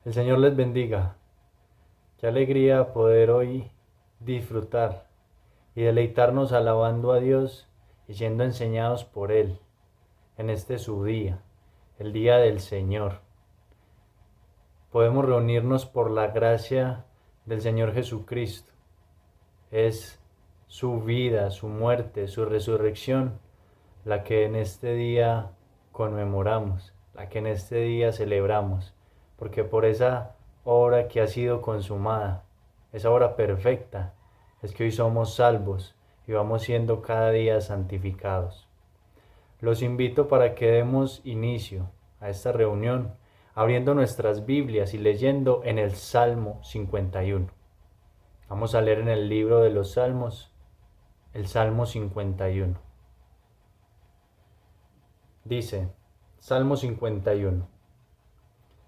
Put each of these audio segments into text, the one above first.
El Señor les bendiga. Qué alegría poder hoy disfrutar y deleitarnos alabando a Dios y siendo enseñados por Él en este su día, el día del Señor. Podemos reunirnos por la gracia del Señor Jesucristo. Es su vida, su muerte, su resurrección, la que en este día conmemoramos, la que en este día celebramos, porque por esa obra que ha sido consumada, esa obra perfecta, es que hoy somos salvos y vamos siendo cada día santificados. Los invito para que demos inicio a esta reunión abriendo nuestras Biblias y leyendo en el Salmo 51. Vamos a leer en el libro de los Salmos, el Salmo 51. Dice, Salmo 51.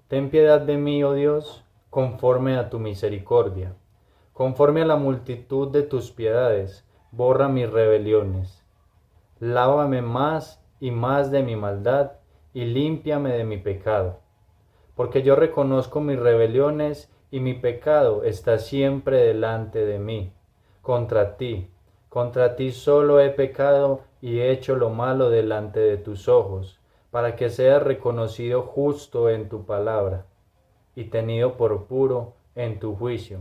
Ten piedad de mí, oh Dios, conforme a tu misericordia. Conforme a la multitud de tus piedades, borra mis rebeliones. Lávame más y más de mi maldad y límpiame de mi pecado. Porque yo reconozco mis rebeliones y mi pecado está siempre delante de mí. Contra ti solo he pecado y he hecho lo malo delante de tus ojos, para que seas reconocido justo en tu palabra y tenido por puro en tu juicio.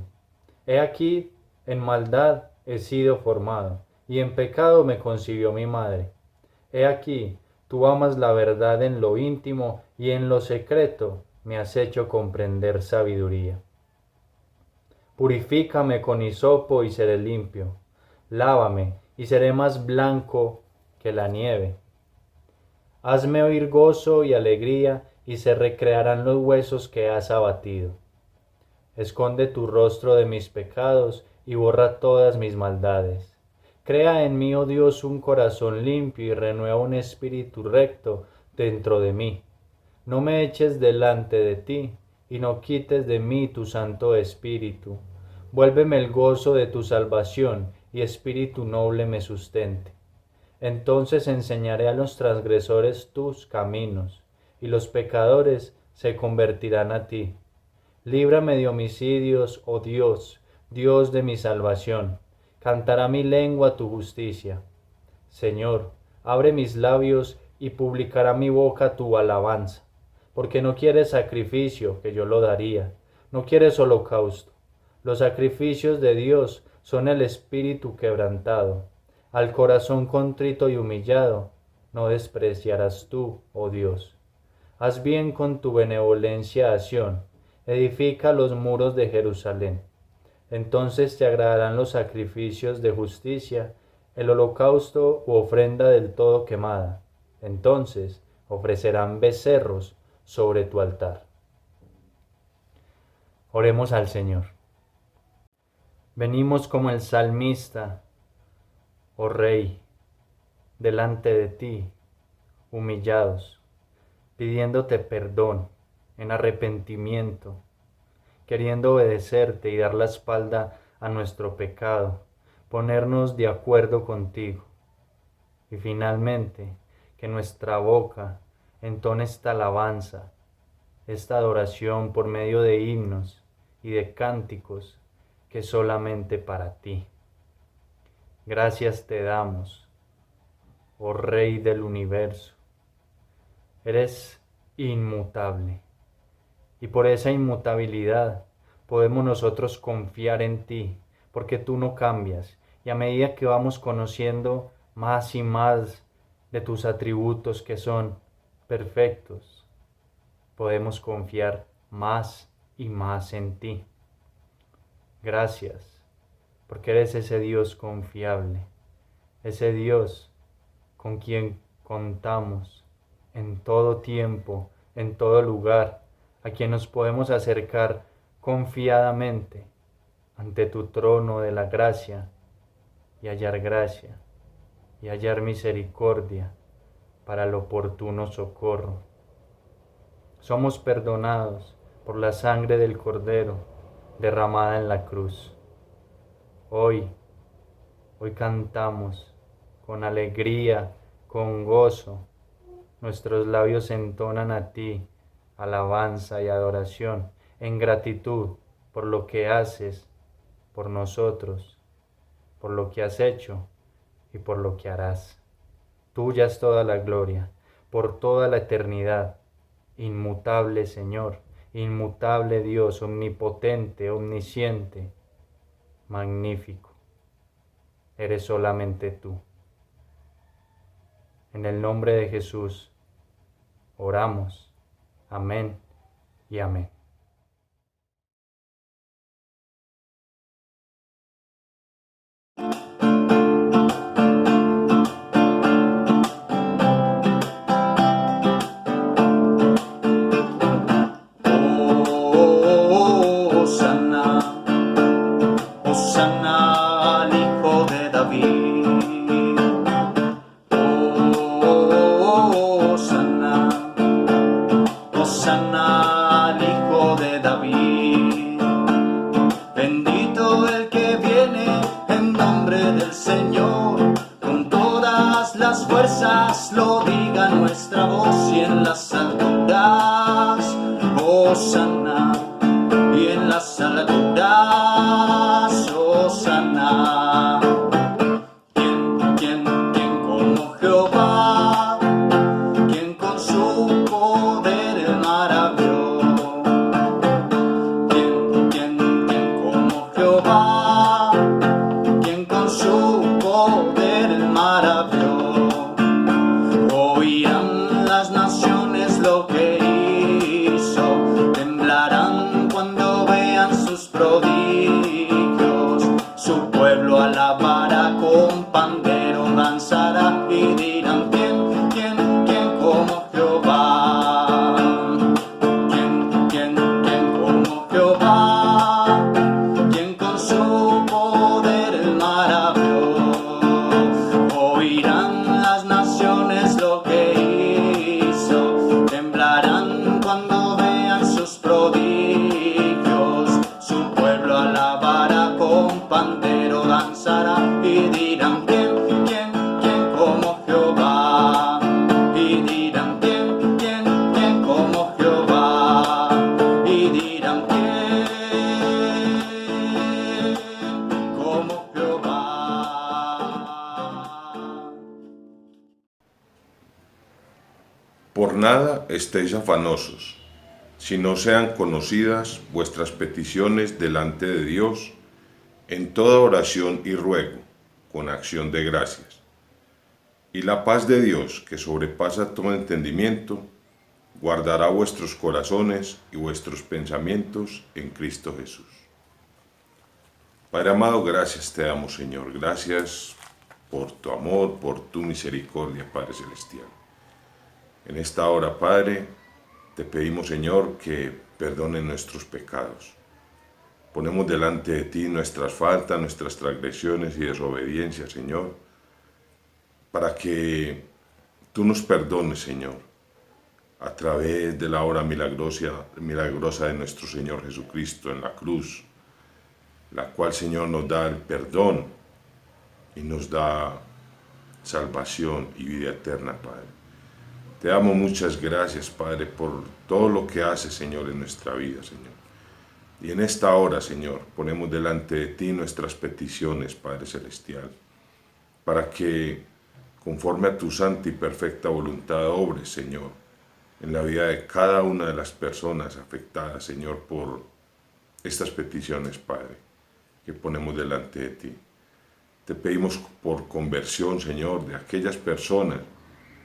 He aquí, en maldad he sido formado, y en pecado me concibió mi madre. He aquí, tú amas la verdad en lo íntimo, y en lo secreto me has hecho comprender sabiduría. Purifícame con hisopo y seré limpio. Lávame y seré más blanco que la nieve. Hazme oír gozo y alegría, y se recrearán los huesos que has abatido. Esconde tu rostro de mis pecados y borra todas mis maldades. Crea en mí, oh Dios, un corazón limpio y renueva un espíritu recto dentro de mí. No me eches delante de ti y no quites de mí tu Santo Espíritu. Vuélveme el gozo de tu salvación y espíritu noble me sustente. Entonces enseñaré a los transgresores tus caminos y los pecadores se convertirán a ti. Líbrame de homicidios, oh Dios, Dios de mi salvación. Cantará mi lengua tu justicia. Señor, abre mis labios y publicará mi boca tu alabanza. Porque no quieres sacrificio, que yo lo daría. No quieres holocausto. Los sacrificios de Dios son el espíritu quebrantado. Al corazón contrito y humillado, no despreciarás tú, oh Dios. Haz bien con tu benevolencia a Sión, edifica los muros de Jerusalén. Entonces te agradarán los sacrificios de justicia, el holocausto u ofrenda del todo quemada. Entonces ofrecerán becerros sobre tu altar. Oremos al Señor. Venimos como el salmista, oh Rey, delante de ti, humillados, pidiéndote perdón en arrepentimiento, queriendo obedecerte y dar la espalda a nuestro pecado, ponernos de acuerdo contigo. Y finalmente, que nuestra boca entone esta alabanza, esta adoración por medio de himnos y de cánticos que solamente para ti. Gracias te damos, oh Rey del universo. Eres inmutable. Y por esa inmutabilidad podemos nosotros confiar en ti, porque tú no cambias. Y a medida que vamos conociendo más y más de tus atributos que son perfectos, podemos confiar más y más en ti. Gracias, porque eres ese Dios confiable, ese Dios con quien contamos en todo tiempo, en todo lugar, a quien nos podemos acercar confiadamente ante tu trono de la gracia y hallar misericordia para el oportuno socorro. Somos perdonados por la sangre del Cordero derramada en la cruz. Hoy, hoy cantamos con alegría, con gozo. Nuestros labios entonan a ti alabanza y adoración en gratitud por lo que haces por nosotros, por lo que has hecho y por lo que harás. Tuya es toda la gloria, por toda la eternidad. Inmutable Señor, inmutable Dios, omnipotente, omnisciente, magnífico. Eres solamente tú. En el nombre de Jesús, oramos. Amén y amén. Hosana, Hosana al Hijo de David. Hosana, Hosana al Hijo de David. Bendito el que viene en nombre del Señor. Con todas las fuerzas lo diga nuestra voz y en las alturas. Hosana, y en las alturas, Hosana. ¿Quién como Jehová? ¿Quién con su poder maravilloso? ¿Quién como Jehová? ¿Quién con su poder maravilloso? Oirán las naciones lo que hizo, temblarán cuando vean sus prodigios. Su pueblo alabará, con pandero danzará y dirán: ¿Quién como Jehová? ¿Quién como Jehová? ¿Quién con su poder maravilloso? Oirán las naciones lo que hizo, temblarán cuando vean sus prodigios. Su pueblo alabará, con pandero danzará y dirán: ¿Quién como Jehová? Y dirán: ¿Quién como Jehová? Y dirán: ¿Quién como Jehová? Por nada estéis afanosos, si no sean conocidas vuestras peticiones delante de Dios, en toda oración y ruego, con acción de gracias. Y la paz de Dios, que sobrepasa todo entendimiento, guardará vuestros corazones y vuestros pensamientos en Cristo Jesús. Padre amado, gracias te damos, Señor. Gracias por tu amor, por tu misericordia, Padre Celestial. En esta hora, Padre, te pedimos, Señor, que perdone nuestros pecados. Ponemos delante de ti nuestras faltas, nuestras transgresiones y desobediencias, Señor, para que tú nos perdones, Señor, a través de la obra milagrosa de nuestro Señor Jesucristo en la cruz, la cual, Señor, nos da el perdón y nos da salvación y vida eterna, Padre. Te damos muchas gracias, Padre, por todo lo que haces, Señor, en nuestra vida, Señor. Y en esta hora, Señor, ponemos delante de ti nuestras peticiones, Padre Celestial, para que, conforme a tu santa y perfecta voluntad, obres, Señor, en la vida de cada una de las personas afectadas, Señor, por estas peticiones, Padre, que ponemos delante de ti. Te pedimos por conversión, Señor, de aquellas personas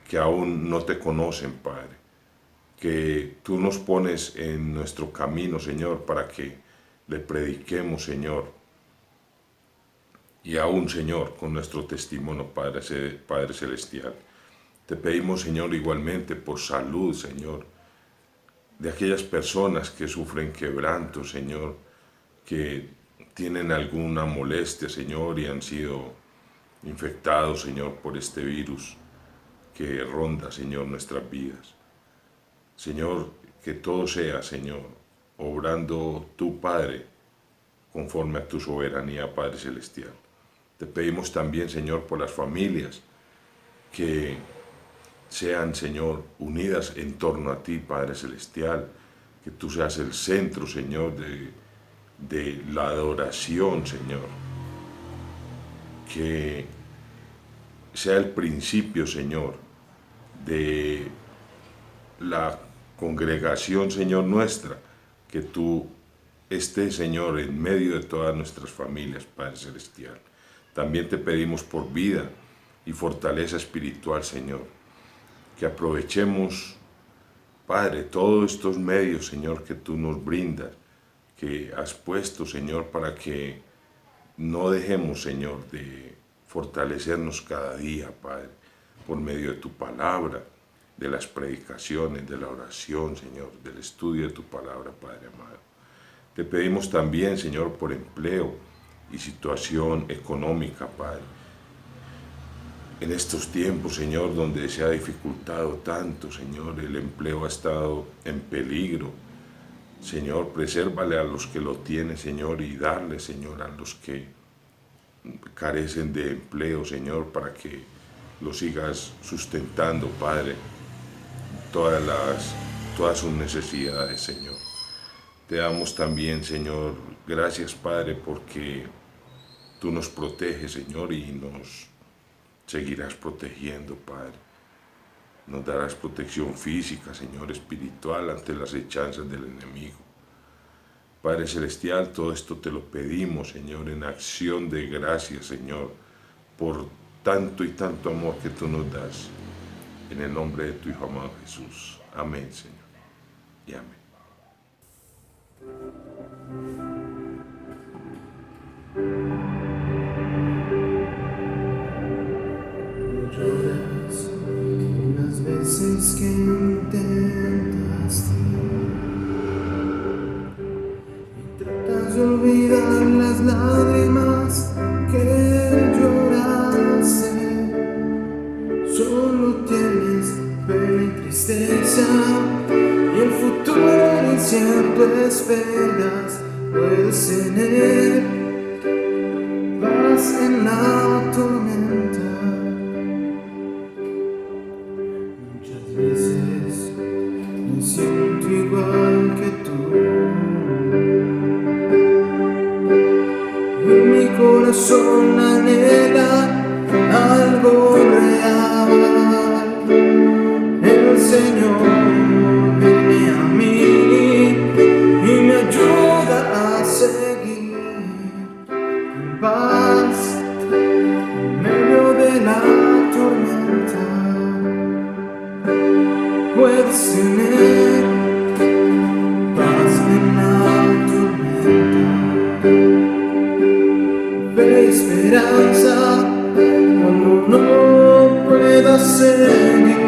que aún no te conocen, Padre, que tú nos pones en nuestro camino, Señor, para que le prediquemos, Señor, y aún, Señor, con nuestro testimonio, Padre Celestial. Te pedimos, Señor, igualmente por salud, Señor, de aquellas personas que sufren quebranto, Señor, que tienen alguna molestia, Señor, y han sido infectados, Señor, por este virus que ronda, Señor, nuestras vidas. Señor, que todo sea, Señor, obrando tu Padre, conforme a tu soberanía, Padre Celestial. Te pedimos también, Señor, por las familias que sean, Señor, unidas en torno a ti, Padre Celestial, que tú seas el centro, Señor, de la adoración, Señor. Que sea el principio, Señor, de la congregación, Señor, nuestra, que tú estés, Señor, en medio de todas nuestras familias, Padre Celestial. También te pedimos por vida y fortaleza espiritual, Señor, que aprovechemos, Padre, todos estos medios, Señor, que tú nos brindas, que has puesto, Señor, para que no dejemos, Señor, de fortalecernos cada día, Padre, por medio de tu palabra, de las predicaciones, de la oración, Señor, del estudio de tu palabra, Padre amado. Te pedimos también, Señor, por empleo y situación económica, Padre. En estos tiempos, Señor, donde se ha dificultado tanto, Señor, el empleo ha estado en peligro. Señor, presérvale a los que lo tienen, Señor, y darle, Señor, a los que carecen de empleo, Señor, para que lo sigas sustentando, Padre, todas sus necesidades, Señor. Te damos también, Señor, gracias, Padre, porque tú nos proteges, Señor, y nos seguirás protegiendo, Padre. Nos darás protección física, Señor, espiritual, ante las hechanzas del enemigo. Padre Celestial, todo esto te lo pedimos, Señor, en acción de gracias, Señor, por tanto y tanto amor que tú nos das. En el nombre de tu Hijo amado Jesús. Amén, Señor. Y amén. Lloras las veces que intentaste y tratas de olvidar las lágrimas que lloraste. Solo tienes pena y tristeza y el futuro incierto esperas. Puedes tener paz en la tormenta. Muchas veces me siento igual que tú y mi corazón anhela algo real. El Señor viene a mí y me ayuda a seguir en paz en medio de la tormenta. Puedes tener paz en la tormenta. Ve esperanza cuando no puedas seguir,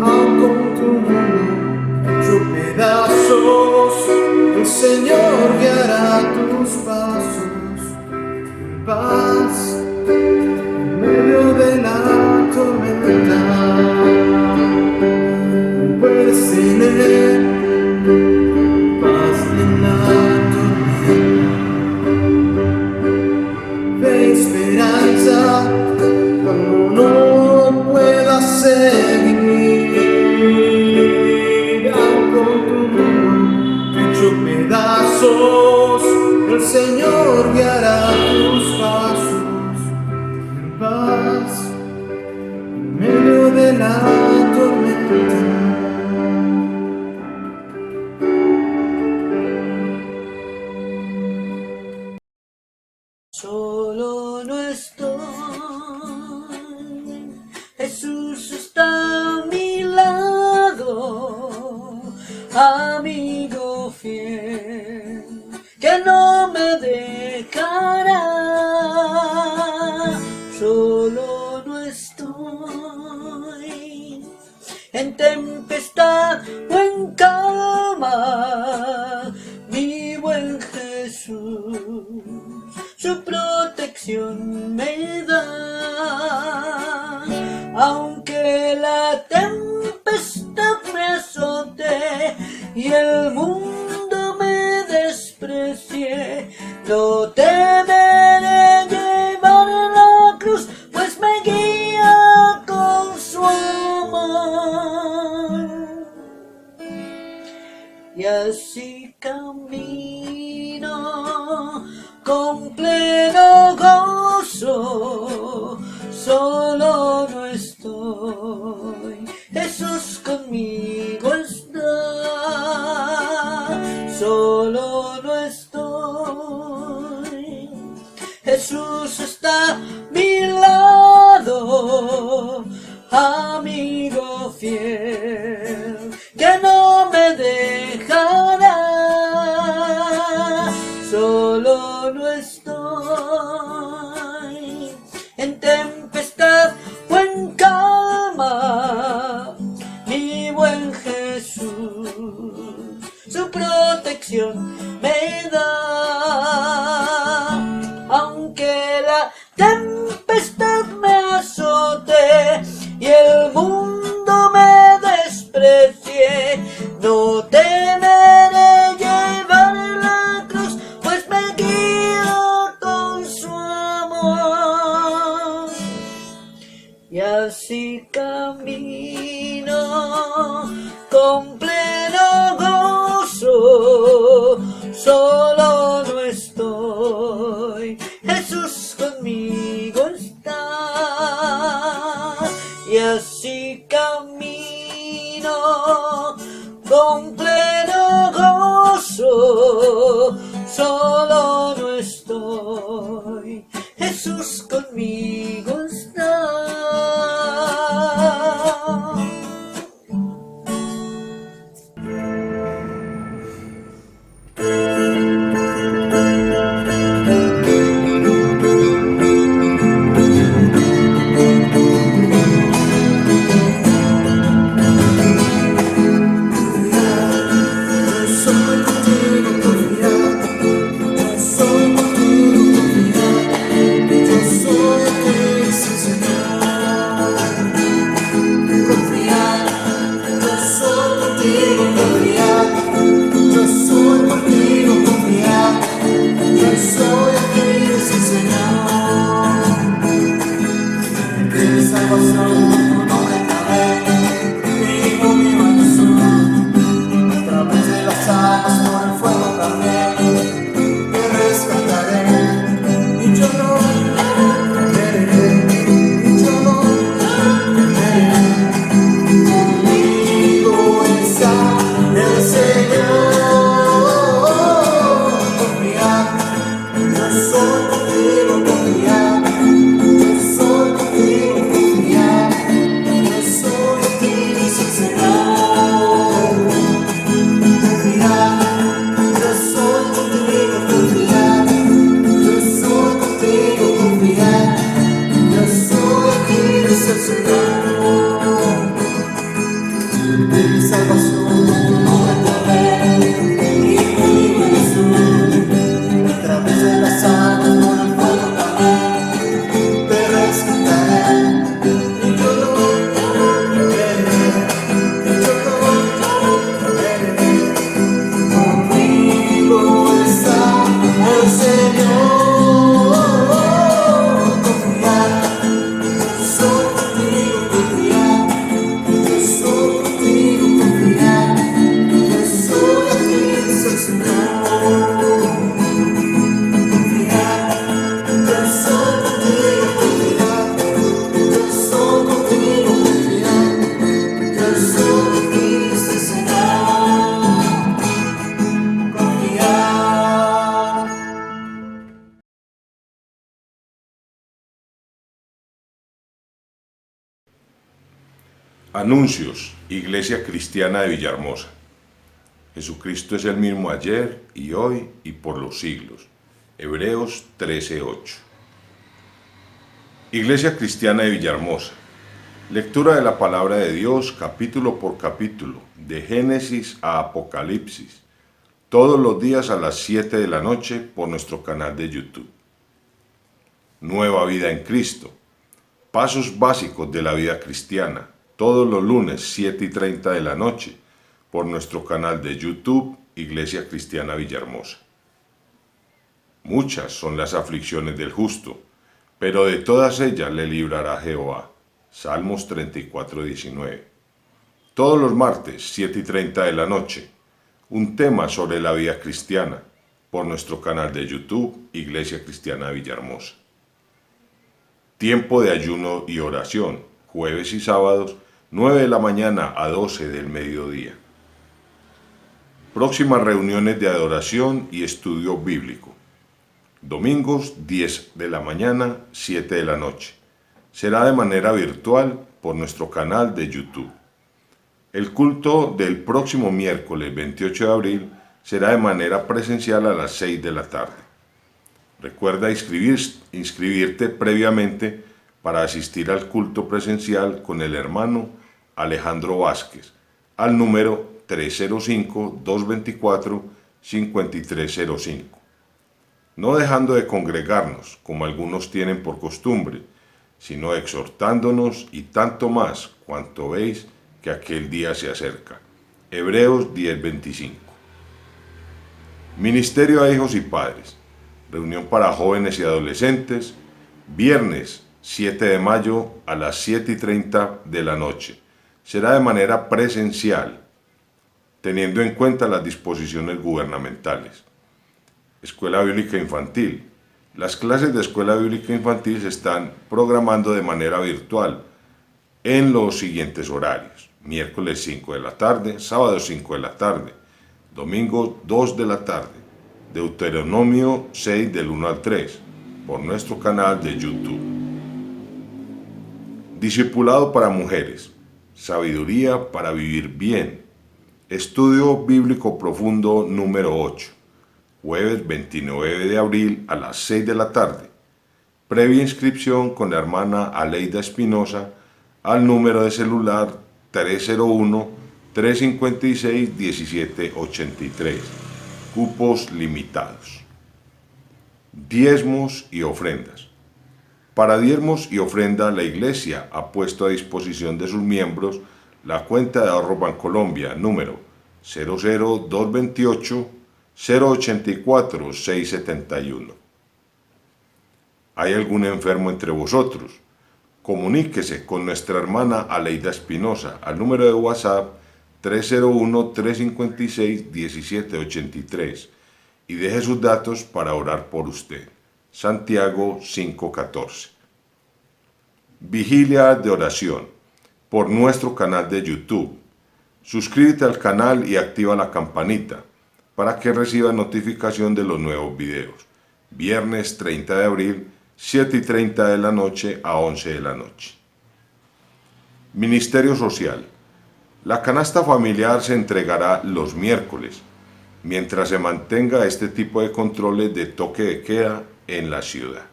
aun con tu mundo hecho pedazos, el Señor guiará tus pasos en paz en medio de la tormenta. Puedes tener paz en la tormenta. Ve esperanza cuando no puedas seguir, aun con tu mundo hecho pedazos, el Señor guiará tus pasos en paz en medio de la tormenta. Solo no estoy, Jesús está a mi lado, amigo fiel, que no me dejará. Solo no estoy, en tempestad o en calma, mi buen Jesús su protección me da. Aunque la tempestad me azote y el mundo me desprecie, no temeré llevar la cruz, pues me guía con su amor. y así camino con pleno gozo. Solo no estoy, Jesús conmigo está. Solo no estoy, Jesús está a mi lado, amigo fiel, que no me dejará. Solo no estoy, en tempestad o en calma, mi buen Jesús, su protección me da. Aunque la tempestad me azote y el mundo me desprecie, no temeré llevar la cruz, pues me guío con su amor. Y así camino con pleno gozo. Solo no estoy, Jesús conmigo está. Y así camino con pleno gozo. Solo no estoy, Jesús conmigo está. Anuncios, Iglesia Cristiana de Villahermosa. Jesucristo es el mismo ayer y hoy y por los siglos. Hebreos 13:8. Iglesia Cristiana de Villahermosa. Lectura de la palabra de Dios capítulo por capítulo, de Génesis a Apocalipsis, todos los días a las 7 de la noche por nuestro canal de YouTube. Nueva vida en Cristo. Pasos básicos de la vida cristiana, todos los lunes 7:30 de la noche por nuestro canal de YouTube Iglesia Cristiana Villahermosa. Muchas son las aflicciones del justo, pero de todas ellas le librará Jehová. Salmos 34:19. Todos los martes 7:30 de la noche, un tema sobre la vida cristiana por nuestro canal de YouTube, Iglesia Cristiana Villahermosa. Tiempo de ayuno y oración, jueves y sábados, 9 de la mañana a 12 del mediodía. Próximas reuniones de adoración y estudio bíblico. Domingos, 10 de la mañana, 7 de la noche. Será de manera virtual por nuestro canal de YouTube. El culto del próximo miércoles 28 de abril será de manera presencial a las 6 de la tarde. Recuerda inscribirte previamente para asistir al culto presencial con el hermano Alejandro Vázquez al número 305-224-5305. No dejando de congregarnos, como algunos tienen por costumbre, sino exhortándonos y tanto más cuanto veis que aquel día se acerca. Hebreos 10:25. Ministerio a hijos y padres. Reunión para jóvenes y adolescentes. Viernes 7 de mayo a las 7:30 de la noche. Será de manera presencial, teniendo en cuenta las disposiciones gubernamentales. Escuela Bíblica Infantil. Las clases de Escuela Bíblica Infantil se están programando de manera virtual en los siguientes horarios: miércoles 5 de la tarde, sábado 5 de la tarde, domingo 2 de la tarde, Deuteronomio 6 del 1 al 3, por nuestro canal de YouTube. Discipulado para mujeres, sabiduría para vivir bien, estudio bíblico profundo número 8, jueves 29 de abril a las 6 de la tarde, previa inscripción con la hermana Aleida Espinosa al número de celular 301-356-1783, cupos limitados. Diezmos y ofrendas. Para diezmos y ofrenda, la Iglesia ha puesto a disposición de sus miembros la cuenta de ahorro Bancolombia número 00228-084-671. ¿Hay algún enfermo entre vosotros? Comuníquese con nuestra hermana Aleida Espinosa al número de WhatsApp 301-356-1783 y deje sus datos para orar por usted. Santiago 5:14. Vigilia de oración por nuestro canal de YouTube. Suscríbete al canal y activa la campanita para que reciba notificación de los nuevos videos. Viernes 30 de abril, 7:30 de la noche a 11 de la noche. Ministerio Social. La canasta familiar se entregará los miércoles, mientras se mantenga este tipo de controles de toque de queda en la ciudad.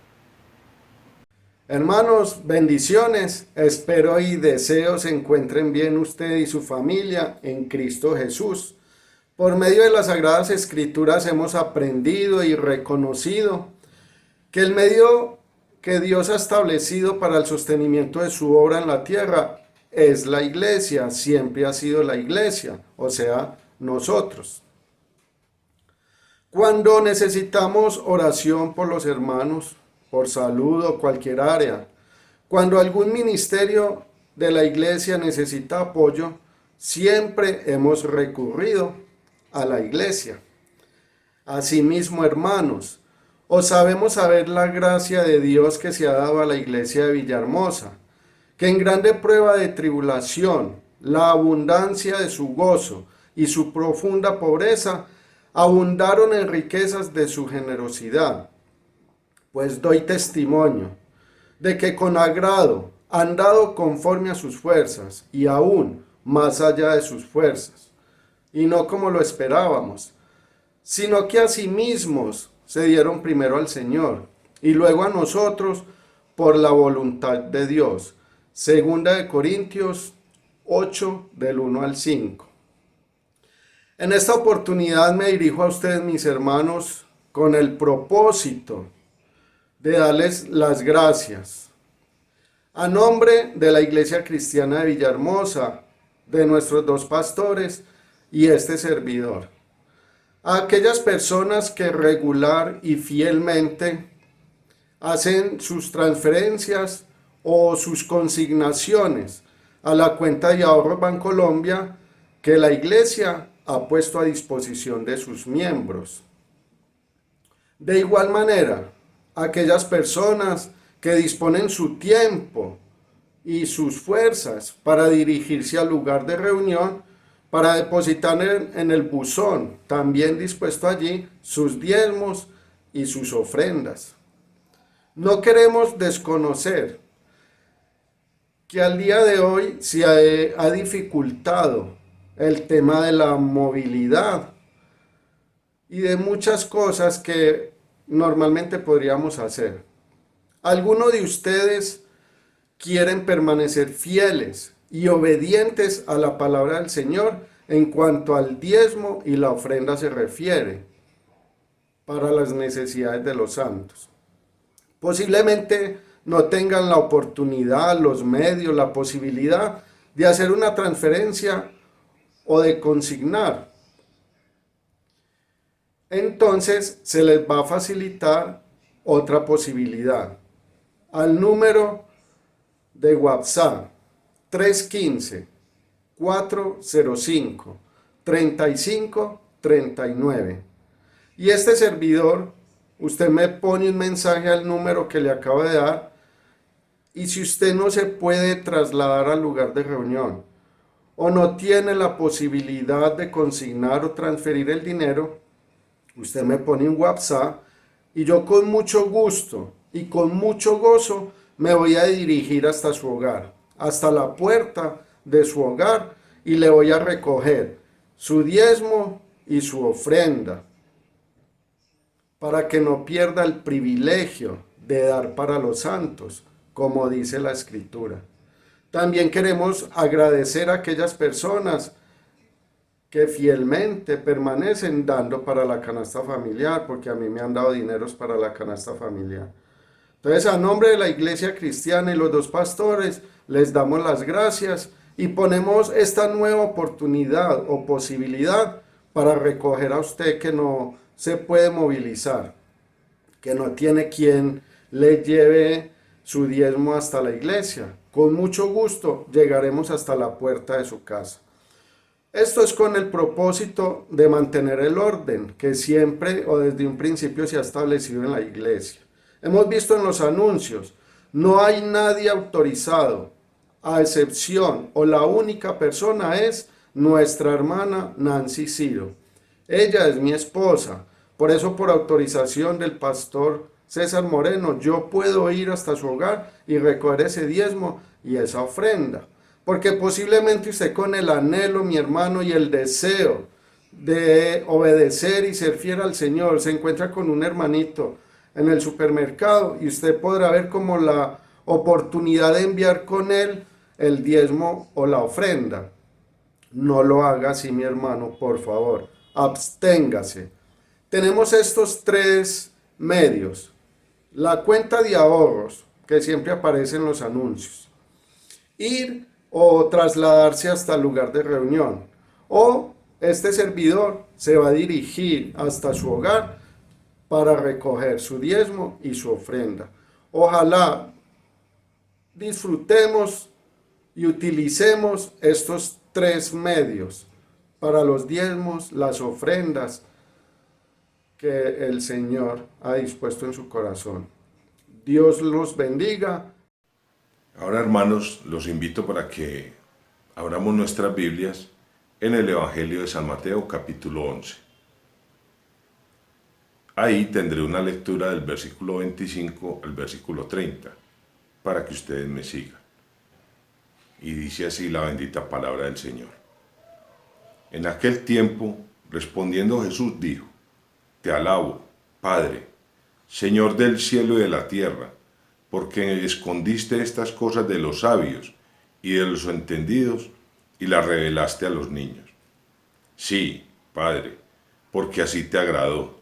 Hermanos, bendiciones. Espero y deseo se encuentren bien usted y su familia en Cristo Jesús. Por medio de las Sagradas Escrituras hemos aprendido y reconocido que el medio que Dios ha establecido para el sostenimiento de su obra en la tierra es la iglesia, siempre ha sido la iglesia, o sea, nosotros. Cuando necesitamos oración por los hermanos, por salud o cualquier área, cuando algún ministerio de la iglesia necesita apoyo, siempre hemos recurrido a la iglesia. Asimismo, hermanos, os sabemos saber la gracia de Dios que se ha dado a la iglesia de Villahermosa, que en grande prueba de tribulación, la abundancia de su gozo y su profunda pobreza abundaron en riquezas de su generosidad. Pues doy testimonio de que con agrado han dado conforme a sus fuerzas y aún más allá de sus fuerzas, y no como lo esperábamos, sino que a sí mismos se dieron primero al Señor y luego a nosotros por la voluntad de Dios. Segunda de Corintios 8 del 1 al 5. En esta oportunidad me dirijo a ustedes, mis hermanos, con el propósito de darles las gracias a nombre de la Iglesia Cristiana de Villahermosa, de nuestros dos pastores y este servidor, a aquellas personas que regular y fielmente hacen sus transferencias o sus consignaciones a la cuenta de ahorro Bancolombia que la Iglesia ha puesto a disposición de sus miembros. De igual manera, aquellas personas que disponen su tiempo y sus fuerzas para dirigirse al lugar de reunión, para depositar en el buzón, también dispuesto allí, sus diezmos y sus ofrendas. No queremos desconocer que al día de hoy se ha dificultado el tema de la movilidad y de muchas cosas que normalmente podríamos hacer. Algunos de ustedes quieren permanecer fieles y obedientes a la palabra del Señor en cuanto al diezmo y la ofrenda se refiere para las necesidades de los santos. Posiblemente no tengan la oportunidad, los medios, la posibilidad de hacer una transferencia o de consignar. Entonces se les va a facilitar otra posibilidad. Al número de WhatsApp 315-405-3539. Y este servidor, usted me pone un mensaje al número que le acabo de dar, y si usted no se puede trasladar al lugar de reunión o no tiene la posibilidad de consignar o transferir el dinero, usted me pone un WhatsApp y yo con mucho gusto y con mucho gozo me voy a dirigir hasta su hogar, hasta la puerta de su hogar, y le voy a recoger su diezmo y su ofrenda para que no pierda el privilegio de dar para los santos, como dice la Escritura. También queremos agradecer a aquellas personas que fielmente permanecen dando para la canasta familiar, porque a mí me han dado dineros para la canasta familiar. Entonces, a nombre de la Iglesia Cristiana y los dos pastores, les damos las gracias y ponemos esta nueva oportunidad o posibilidad para recoger a usted que no se puede movilizar, que no tiene quien le lleve su diezmo hasta la iglesia. Con mucho gusto llegaremos hasta la puerta de su casa. Esto es con el propósito de mantener el orden que siempre o desde un principio se ha establecido en la iglesia. Hemos visto en los anuncios, no hay nadie autorizado, a excepción o la única persona es nuestra hermana Nancy Ciro. Ella es mi esposa, por eso por autorización del pastor César Moreno, yo puedo ir hasta su hogar y recoger ese diezmo y esa ofrenda. Porque posiblemente usted con el anhelo, mi hermano, y el deseo de obedecer y ser fiel al Señor, se encuentra con un hermanito en el supermercado y usted podrá ver como la oportunidad de enviar con él el diezmo o la ofrenda. No lo haga así, mi hermano, por favor. Absténgase. Tenemos estos tres medios. La cuenta de ahorros, que siempre aparece en los anuncios. Ir o trasladarse hasta el lugar de reunión. O este servidor se va a dirigir hasta su hogar para recoger su diezmo y su ofrenda. Ojalá disfrutemos y utilicemos estos tres medios para los diezmos, las ofrendas que el Señor ha dispuesto en su corazón. Dios los bendiga. Ahora, hermanos, los invito para que abramos nuestras Biblias en el Evangelio de San Mateo, capítulo 11. Ahí tendré una lectura del versículo 25 al versículo 30, para que ustedes me sigan. Y dice así la bendita palabra del Señor. En aquel tiempo, respondiendo Jesús, dijo: Te alabo, Padre, Señor del cielo y de la tierra, porque escondiste estas cosas de los sabios y de los entendidos y las revelaste a los niños. Sí, Padre, porque así te agradó.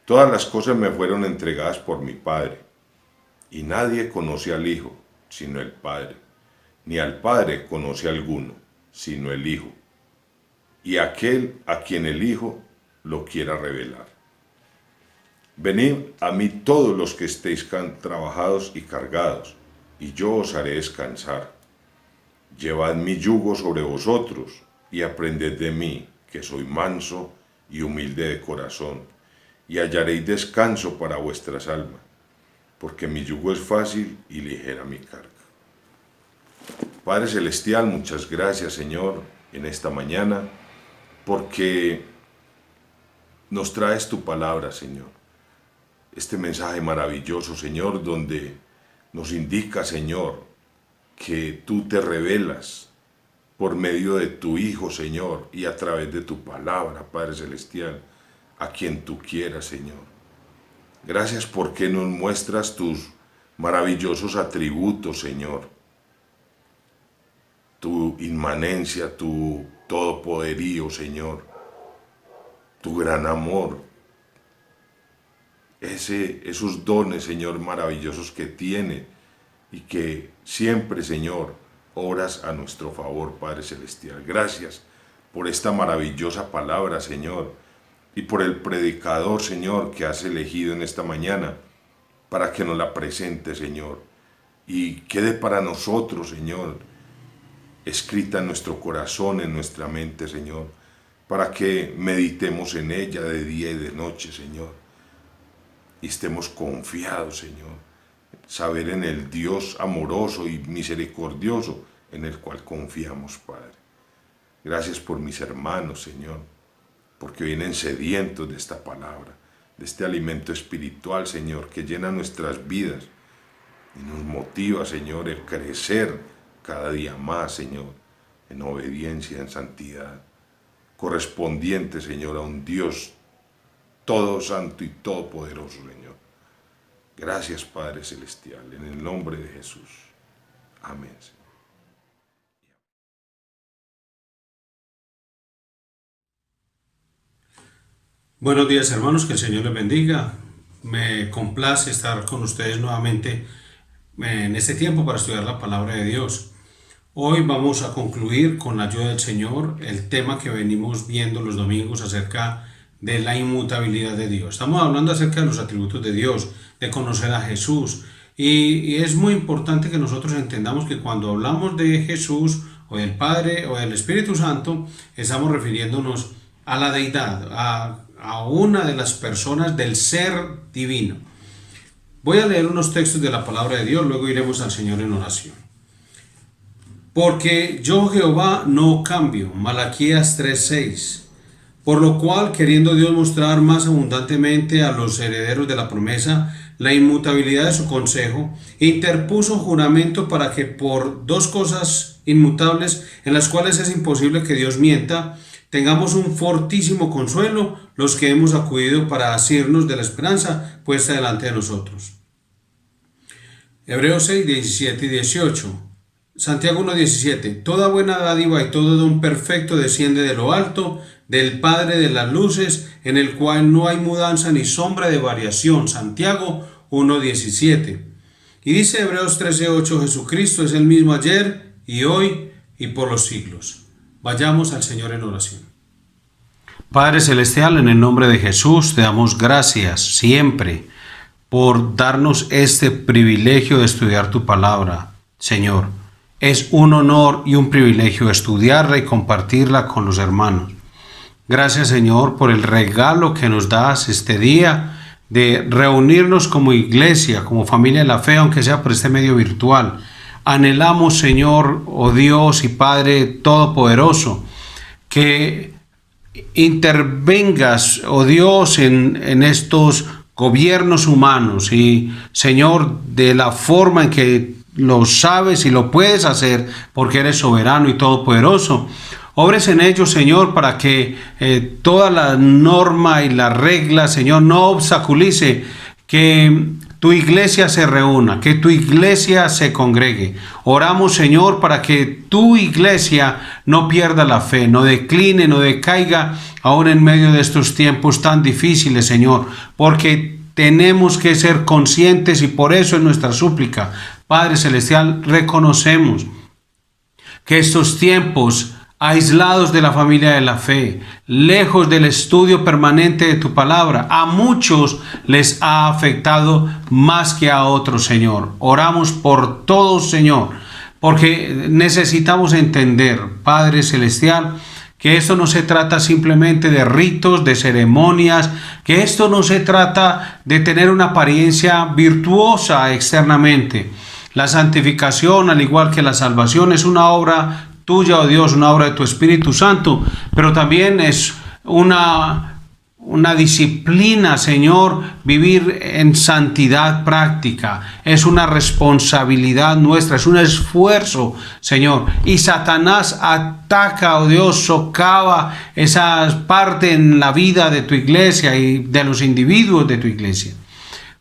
Todas las cosas me fueron entregadas por mi Padre, y nadie conoce al Hijo, sino el Padre, ni al Padre conoce alguno, sino el Hijo, y aquel a quien el Hijo lo quiera revelar. Venid a mí todos los que estéis trabajados y cargados, y yo os haré descansar. Llevad mi yugo sobre vosotros, y aprended de mí, que soy manso y humilde de corazón, y hallaréis descanso para vuestras almas, porque mi yugo es fácil y ligera mi carga. Padre Celestial, muchas gracias, Señor, en esta mañana, porque nos traes tu palabra, Señor. Este mensaje maravilloso, Señor, donde nos indica, Señor, que tú te revelas por medio de tu Hijo, Señor, y a través de tu palabra, Padre Celestial, a quien tú quieras, Señor. Gracias porque nos muestras tus maravillosos atributos, Señor. Tu inmanencia, tu todopoderío, Señor. Tu gran amor. Esos dones, Señor, maravillosos que tiene y que siempre, Señor, obras a nuestro favor, Padre Celestial. Gracias por esta maravillosa palabra, Señor, y por el predicador, Señor, que has elegido en esta mañana para que nos la presente, Señor, y quede para nosotros, Señor, escrita en nuestro corazón, en nuestra mente, Señor, para que meditemos en ella de día y de noche, Señor, y estemos confiados, Señor, saber en el Dios amoroso y misericordioso en el cual confiamos, Padre. Gracias por mis hermanos, Señor, porque vienen sedientos de esta palabra, de este alimento espiritual, Señor, que llena nuestras vidas y nos motiva, Señor, a crecer cada día más, Señor, en obediencia, en santidad, correspondiente, Señor, a un Dios todo santo y todopoderoso, Señor. Gracias, Padre Celestial, en el nombre de Jesús. Amén, Señor. Buenos días, hermanos, que el Señor les bendiga. Me complace estar con ustedes nuevamente en este tiempo para estudiar la palabra de Dios. Hoy vamos a concluir con la ayuda del Señor el tema que venimos viendo los domingos acerca de la inmutabilidad de Dios. Estamos hablando acerca de los atributos de Dios, de conocer a Jesús. Y es muy importante que nosotros entendamos que cuando hablamos de Jesús o del Padre o del Espíritu Santo, estamos refiriéndonos a la deidad, a una de las personas del ser divino. Voy a leer unos textos de la palabra de Dios, luego iremos al Señor en oración. Porque yo Jehová no cambio, Malaquías 3:6. Por lo cual, queriendo Dios mostrar más abundantemente a los herederos de la promesa la inmutabilidad de su consejo, interpuso juramento para que por dos cosas inmutables, en las cuales es imposible que Dios mienta, tengamos un fortísimo consuelo los que hemos acudido para asirnos de la esperanza puesta delante de nosotros. Hebreos 6, 17 y 18. Santiago 1:17. Toda buena dádiva y todo don perfecto desciende de lo alto, del Padre de las luces, en el cual no hay mudanza ni sombra de variación. Santiago 1:17. Y dice Hebreos 13:8, Jesucristo es el mismo ayer y hoy y por los siglos. Vayamos al Señor en oración. Padre Celestial, en el nombre de Jesús, te damos gracias siempre por darnos este privilegio de estudiar tu palabra, Señor. Es un honor y un privilegio estudiarla y compartirla con los hermanos. Gracias, Señor, por el regalo que nos das este día de reunirnos como iglesia, como familia de la fe, aunque sea por este medio virtual. Anhelamos, Señor, oh Dios y Padre Todopoderoso, que intervengas, oh Dios, en estos gobiernos humanos y, Señor, de la forma en que lo sabes y lo puedes hacer porque eres soberano y todopoderoso. Obres en ellos, Señor, para que toda la norma y la regla, Señor, no obstaculice que tu iglesia se reúna, que tu iglesia se congregue. Oramos, Señor, para que tu iglesia no pierda la fe, no decline, no decaiga, aún en medio de estos tiempos tan difíciles, Señor, porque tenemos que ser conscientes y por eso es nuestra súplica. Padre Celestial, reconocemos que estos tiempos aislados de la familia de la fe, lejos del estudio permanente de tu palabra, a muchos les ha afectado más que a otros, Señor. Oramos por todos, Señor, porque necesitamos entender, Padre Celestial, que esto no se trata simplemente de ritos, de ceremonias, que esto no se trata de tener una apariencia virtuosa externamente. La santificación, al igual que la salvación, es una obra tuya, oh Dios, una obra de tu Espíritu Santo, pero también es una disciplina, Señor, vivir en santidad práctica. Es una responsabilidad nuestra, es un esfuerzo, Señor. Y Satanás ataca, oh Dios, socava esa parte en la vida de tu iglesia y de los individuos de tu iglesia.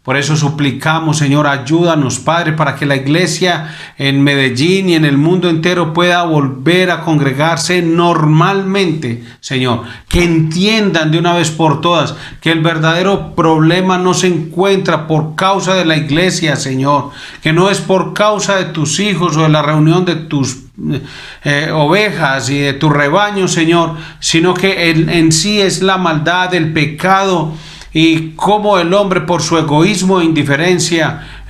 Por eso suplicamos, Señor, ayúdanos, Padre, para que la iglesia en Medellín y en el mundo entero pueda volver a congregarse normalmente, Señor. Que entiendan de una vez por todas que el verdadero problema no se encuentra por causa de la iglesia, Señor. Que no es por causa de tus hijos o de la reunión de tus ovejas y de tu rebaño, Señor, sino que en sí es la maldad, el pecado, y cómo el hombre por su egoísmo e indiferencia,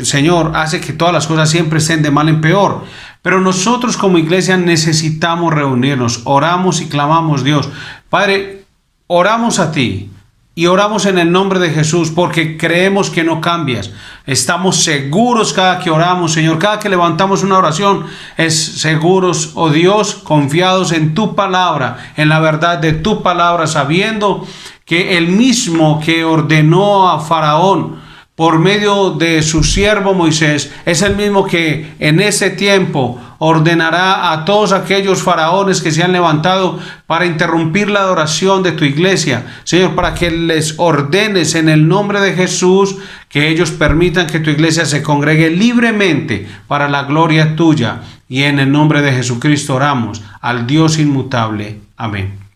Señor, hace que todas las cosas siempre estén de mal en peor. Pero nosotros como iglesia necesitamos reunirnos, oramos y clamamos, Dios. Padre, oramos a ti y oramos en el nombre de Jesús porque creemos que no cambias. Estamos seguros cada que oramos, Señor, cada que levantamos una oración, es seguros, oh Dios, confiados en tu palabra, en la verdad de tu palabra, sabiendo que el mismo que ordenó a Faraón por medio de su siervo Moisés es el mismo que en ese tiempo ordenará a todos aquellos faraones que se han levantado para interrumpir la adoración de tu iglesia, Señor, para que les ordenes en el nombre de Jesús que ellos permitan que tu iglesia se congregue libremente para la gloria tuya, y en el nombre de Jesucristo oramos al Dios inmutable. Amén.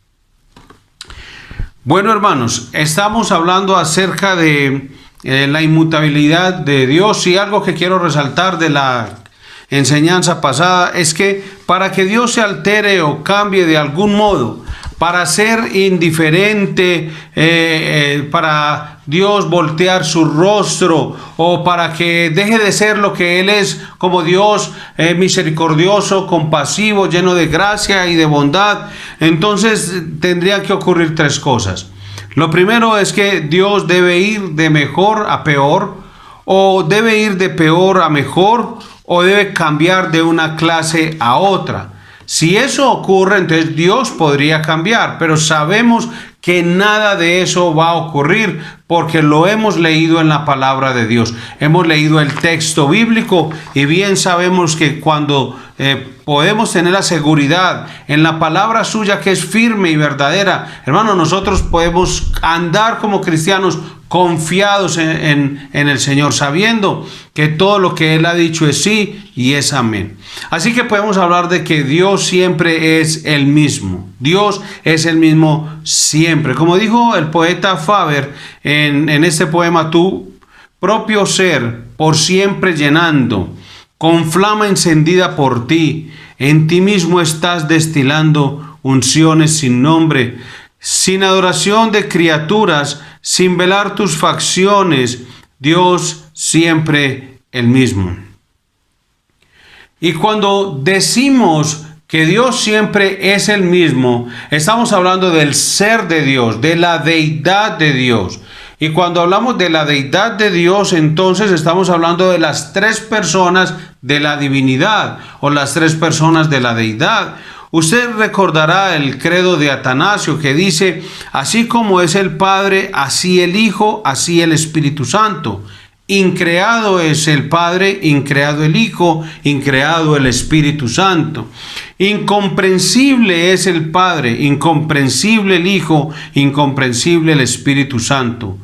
Bueno, hermanos, estamos hablando acerca de la inmutabilidad de Dios, y algo que quiero resaltar de la enseñanza pasada es que para que Dios se altere o cambie de algún modo, para ser indiferente, para Dios voltear su rostro, o para que deje de ser lo que Él es como Dios misericordioso, compasivo, lleno de gracia y de bondad, entonces tendrían que ocurrir tres cosas. Lo primero es que Dios debe ir de mejor a peor, o debe ir de peor a mejor, o debe cambiar de una clase a otra. Si eso ocurre, entonces Dios podría cambiar, pero sabemos que nada de eso va a ocurrir porque lo hemos leído en la palabra de Dios. Hemos leído el texto bíblico y bien sabemos que cuando podemos tener la seguridad en la palabra suya, que es firme y verdadera, hermano, nosotros podemos andar como cristianos confiados en el Señor, sabiendo que todo lo que Él ha dicho es sí y es amén. Así que podemos hablar de que Dios siempre es el mismo. Dios es el mismo siempre. Como dijo el poeta Faber en este poema, tu propio ser por siempre llenando, con flama encendida por ti, en ti mismo estás destilando unciones sin nombre, sin adoración de criaturas, sin velar tus facciones, Dios siempre el mismo. Y cuando decimos que Dios siempre es el mismo, estamos hablando del ser de Dios, de la deidad de Dios. Y cuando hablamos de la deidad de Dios, entonces estamos hablando de las tres personas de la divinidad, o las tres personas de la deidad. Usted recordará el credo de Atanasio, que dice: así como es el Padre, así el Hijo, así el Espíritu Santo. Increado es el Padre, increado el Hijo, increado el Espíritu Santo. Incomprensible es el Padre, incomprensible el Hijo, incomprensible el Espíritu Santo.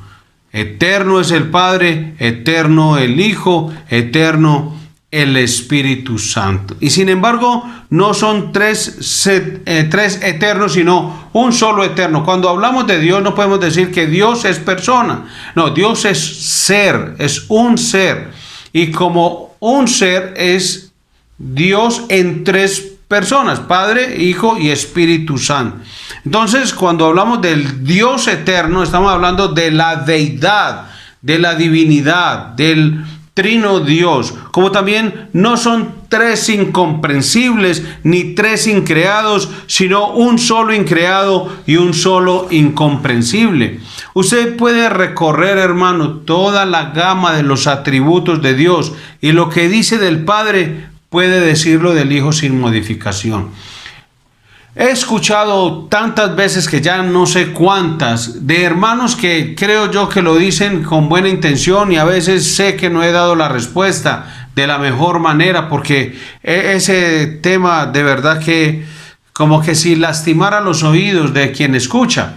Eterno es el Padre, eterno el Hijo, eterno el Espíritu Santo. Y sin embargo, no son tres eternos, sino un solo eterno. Cuando hablamos de Dios, no podemos decir que Dios es persona. No, Dios es ser, es un ser. Y como un ser es Dios en tres personas: Padre, Hijo y Espíritu Santo. Entonces, cuando hablamos del Dios eterno, estamos hablando de la deidad, de la divinidad, del trino Dios, como también no son tres incomprensibles ni tres increados, sino un solo increado y un solo incomprensible. Usted puede recorrer, hermano, toda la gama de los atributos de Dios, y lo que dice del Padre puede decirlo del Hijo sin modificación. He escuchado tantas veces, que ya no sé cuántas, de hermanos que creo yo que lo dicen con buena intención, y a veces sé que no he dado la respuesta de la mejor manera, porque ese tema de verdad que como que si lastimara los oídos de quien escucha.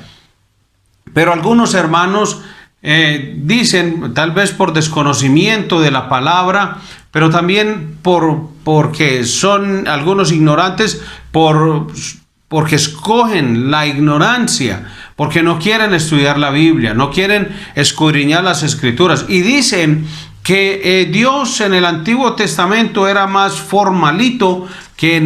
Pero algunos hermanos dicen, tal vez por desconocimiento de la palabra, pero también porque son algunos ignorantes, porque escogen la ignorancia, porque no quieren estudiar la Biblia, no quieren escudriñar las Escrituras, y dicen que Dios en el Antiguo Testamento era más formalito que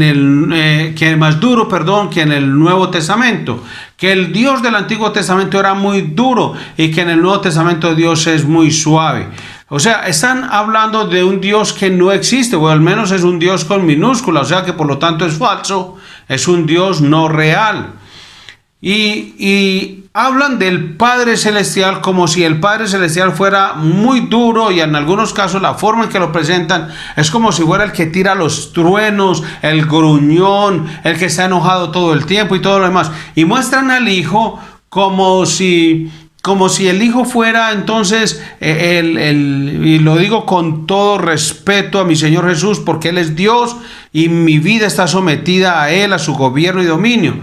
más duro, que en el Nuevo Testamento, que el Dios del Antiguo Testamento era muy duro y que en el Nuevo Testamento Dios es muy suave. O sea, están hablando de un Dios que no existe, o al menos es un Dios con minúscula, o sea que por lo tanto es falso, es un Dios no real. Y hablan del Padre Celestial como si el Padre Celestial fuera muy duro, y en algunos casos la forma en que lo presentan es como si fuera el que tira los truenos, el gruñón, el que está enojado todo el tiempo y todo lo demás. Y muestran al Hijo como si el Hijo fuera entonces, y lo digo con todo respeto a mi Señor Jesús, porque Él es Dios y mi vida está sometida a Él, a su gobierno y dominio.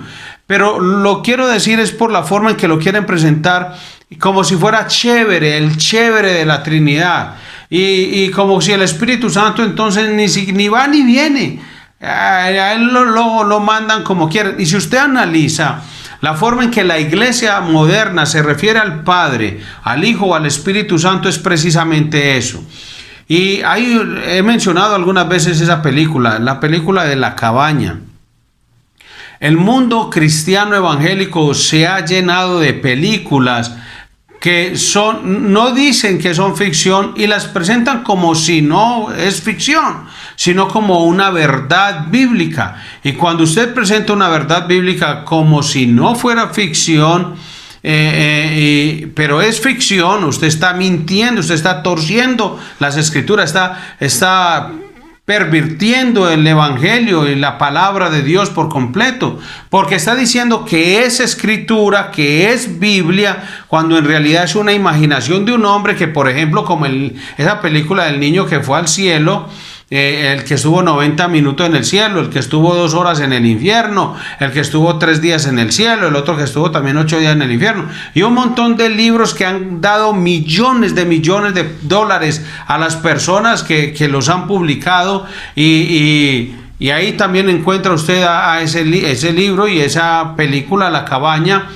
Pero lo quiero decir es por la forma en que lo quieren presentar, como si fuera chévere, el chévere de la Trinidad. Y como si el Espíritu Santo entonces ni va ni viene. A Él lo mandan como quieren. Y si usted analiza la forma en que la iglesia moderna se refiere al Padre, al Hijo o al Espíritu Santo, es precisamente eso. Y ahí he mencionado algunas veces esa película, la película de La Cabaña. El mundo cristiano evangélico se ha llenado de películas que no dicen que son ficción, y las presentan como si no es ficción, sino como una verdad bíblica. Y cuando usted presenta una verdad bíblica como si no fuera ficción, pero es ficción, usted está mintiendo, usted está torciendo las Escrituras, está pervirtiendo el evangelio y la palabra de Dios por completo, porque está diciendo que es escritura, que es Biblia, cuando en realidad es una imaginación de un hombre que, por ejemplo, como esa película del niño que fue al cielo, el que estuvo 90 minutos en el cielo, el que estuvo 2 horas en el infierno, el que estuvo 3 días en el cielo, el otro que estuvo también 8 días en el infierno, y un montón de libros que han dado millones de dólares a las personas que los han publicado, y ahí también encuentra usted a ese libro y esa película, La Cabaña,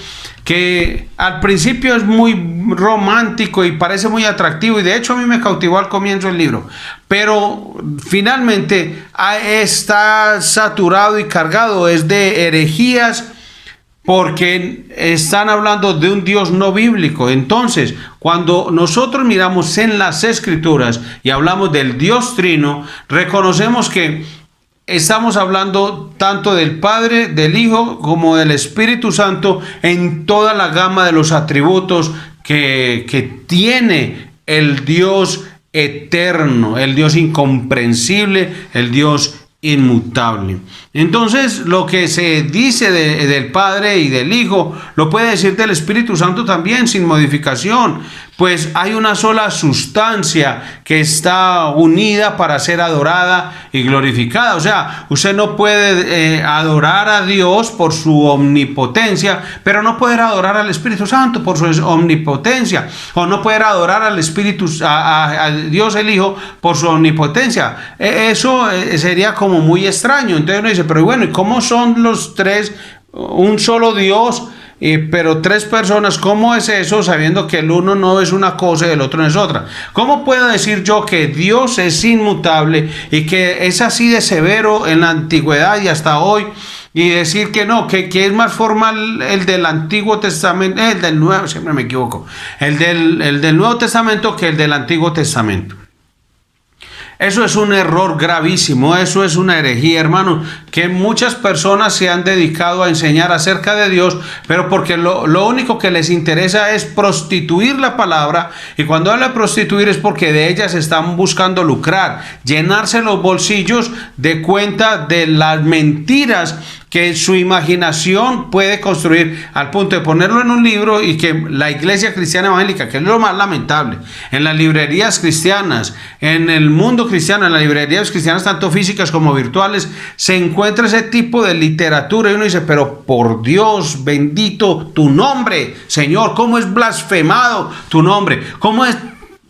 que al principio es muy romántico y parece muy atractivo, y de hecho a mí me cautivó al comienzo el libro, pero finalmente está saturado y cargado es de herejías, porque están hablando de un Dios no bíblico. Entonces, cuando nosotros miramos en las Escrituras y hablamos del Dios Trino, reconocemos que estamos hablando tanto del Padre, del Hijo, como del Espíritu Santo, en toda la gama de los atributos que tiene el Dios eterno, el Dios incomprensible, el Dios inmutable. Entonces, lo que se dice del Padre y del Hijo, lo puede decir del Espíritu Santo también, sin modificación, pues hay una sola sustancia que está unida para ser adorada y glorificada. O sea, usted no puede adorar a Dios por su omnipotencia, pero no puede adorar al Espíritu Santo por su omnipotencia, o no puede adorar al Espíritu, a Dios el Hijo por su omnipotencia. Eso sería como muy extraño. Entonces uno dice, pero bueno, ¿y cómo son los tres un solo Dios? Pero 3 personas, ¿cómo es eso, sabiendo que el uno no es una cosa y el otro no es otra? ¿Cómo puedo decir yo que Dios es inmutable y que es así de severo en la antigüedad y hasta hoy, y decir que no, que es más formal el del Antiguo Testamento, el del Nuevo, siempre me equivoco, el del Nuevo Testamento que el del Antiguo Testamento? Eso es un error gravísimo, eso es una herejía, hermano, que muchas personas se han dedicado a enseñar acerca de Dios, pero porque lo único que les interesa es prostituir la palabra, y cuando habla de prostituir es porque de ellas están buscando lucrar, llenarse los bolsillos de cuenta de las mentiras que su imaginación puede construir, al punto de ponerlo en un libro y que la iglesia cristiana evangélica, que es lo más lamentable, en las librerías cristianas, en el mundo cristiano, en las librerías cristianas tanto físicas como virtuales, se encuentra ese tipo de literatura y uno dice, pero por Dios bendito tu nombre, Señor, cómo es blasfemado tu nombre, cómo es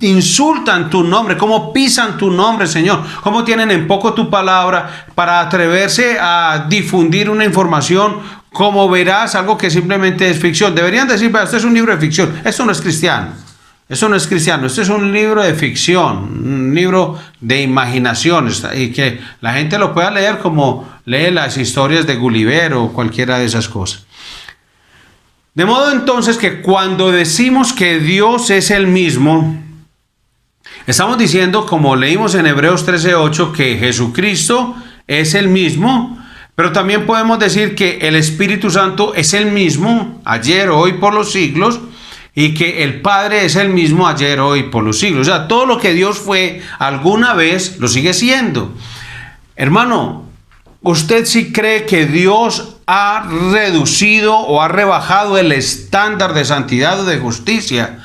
insultan tu nombre, cómo pisan tu nombre, Señor, cómo tienen en poco tu palabra para atreverse a difundir una información, como verás, algo que simplemente es ficción. Deberían decir, esto es un libro de ficción, esto no es cristiano, esto no es cristiano, esto es un libro de ficción, un libro de imaginaciones, y que la gente lo pueda leer como lee las historias de Gulliver o cualquiera de esas cosas. De modo entonces que cuando decimos que Dios es el mismo, estamos diciendo, como leímos en Hebreos 13:8, que Jesucristo es el mismo, pero también podemos decir que el Espíritu Santo es el mismo ayer, hoy, por los siglos, y que el Padre es el mismo ayer, hoy, por los siglos. O sea, todo lo que Dios fue alguna vez, lo sigue siendo. Hermano, ¿usted sí cree que Dios ha reducido o ha rebajado el estándar de santidad o de justicia?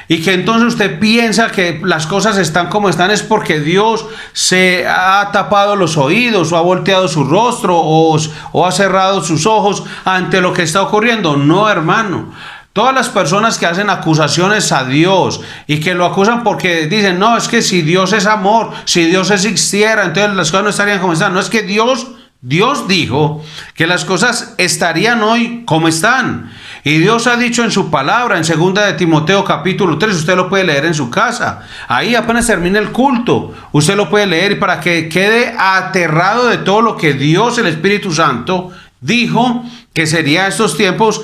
Y que entonces usted piensa que las cosas están como están es porque Dios se ha tapado los oídos o ha volteado su rostro o ha cerrado sus ojos ante lo que está ocurriendo. No, hermano. Todas las personas que hacen acusaciones a Dios y que lo acusan porque dicen, no, es que si Dios es amor, si Dios existiera, entonces las cosas no estarían como están. No, es que Dios dijo que las cosas estarían hoy como están. Y Dios ha dicho en su palabra, en 2 de Timoteo capítulo 3, usted lo puede leer en su casa. Ahí apenas termine el culto, usted lo puede leer para que quede aterrado de todo lo que Dios, el Espíritu Santo, dijo que sería estos tiempos.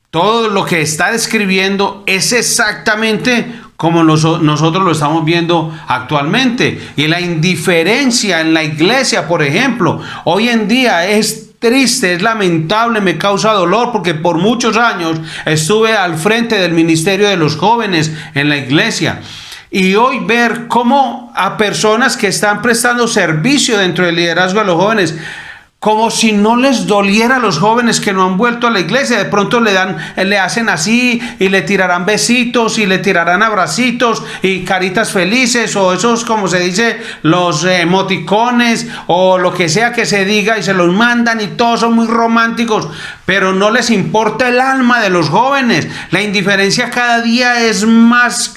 Todo lo que está describiendo es exactamente como nosotros lo estamos viendo actualmente. Y la indiferencia en la iglesia, por ejemplo, hoy en día es triste, es lamentable, me causa dolor porque por muchos años estuve al frente del ministerio de los jóvenes en la iglesia. Y hoy ver cómo a personas que están prestando servicio dentro del liderazgo de los jóvenes, como si no les doliera a los jóvenes que no han vuelto a la iglesia, de pronto le hacen así y le tirarán besitos y le tirarán abracitos y caritas felices o esos, como se dice, los emoticones o lo que sea que se diga y se los mandan y todos son muy románticos, pero no les importa el alma de los jóvenes. La indiferencia cada día es más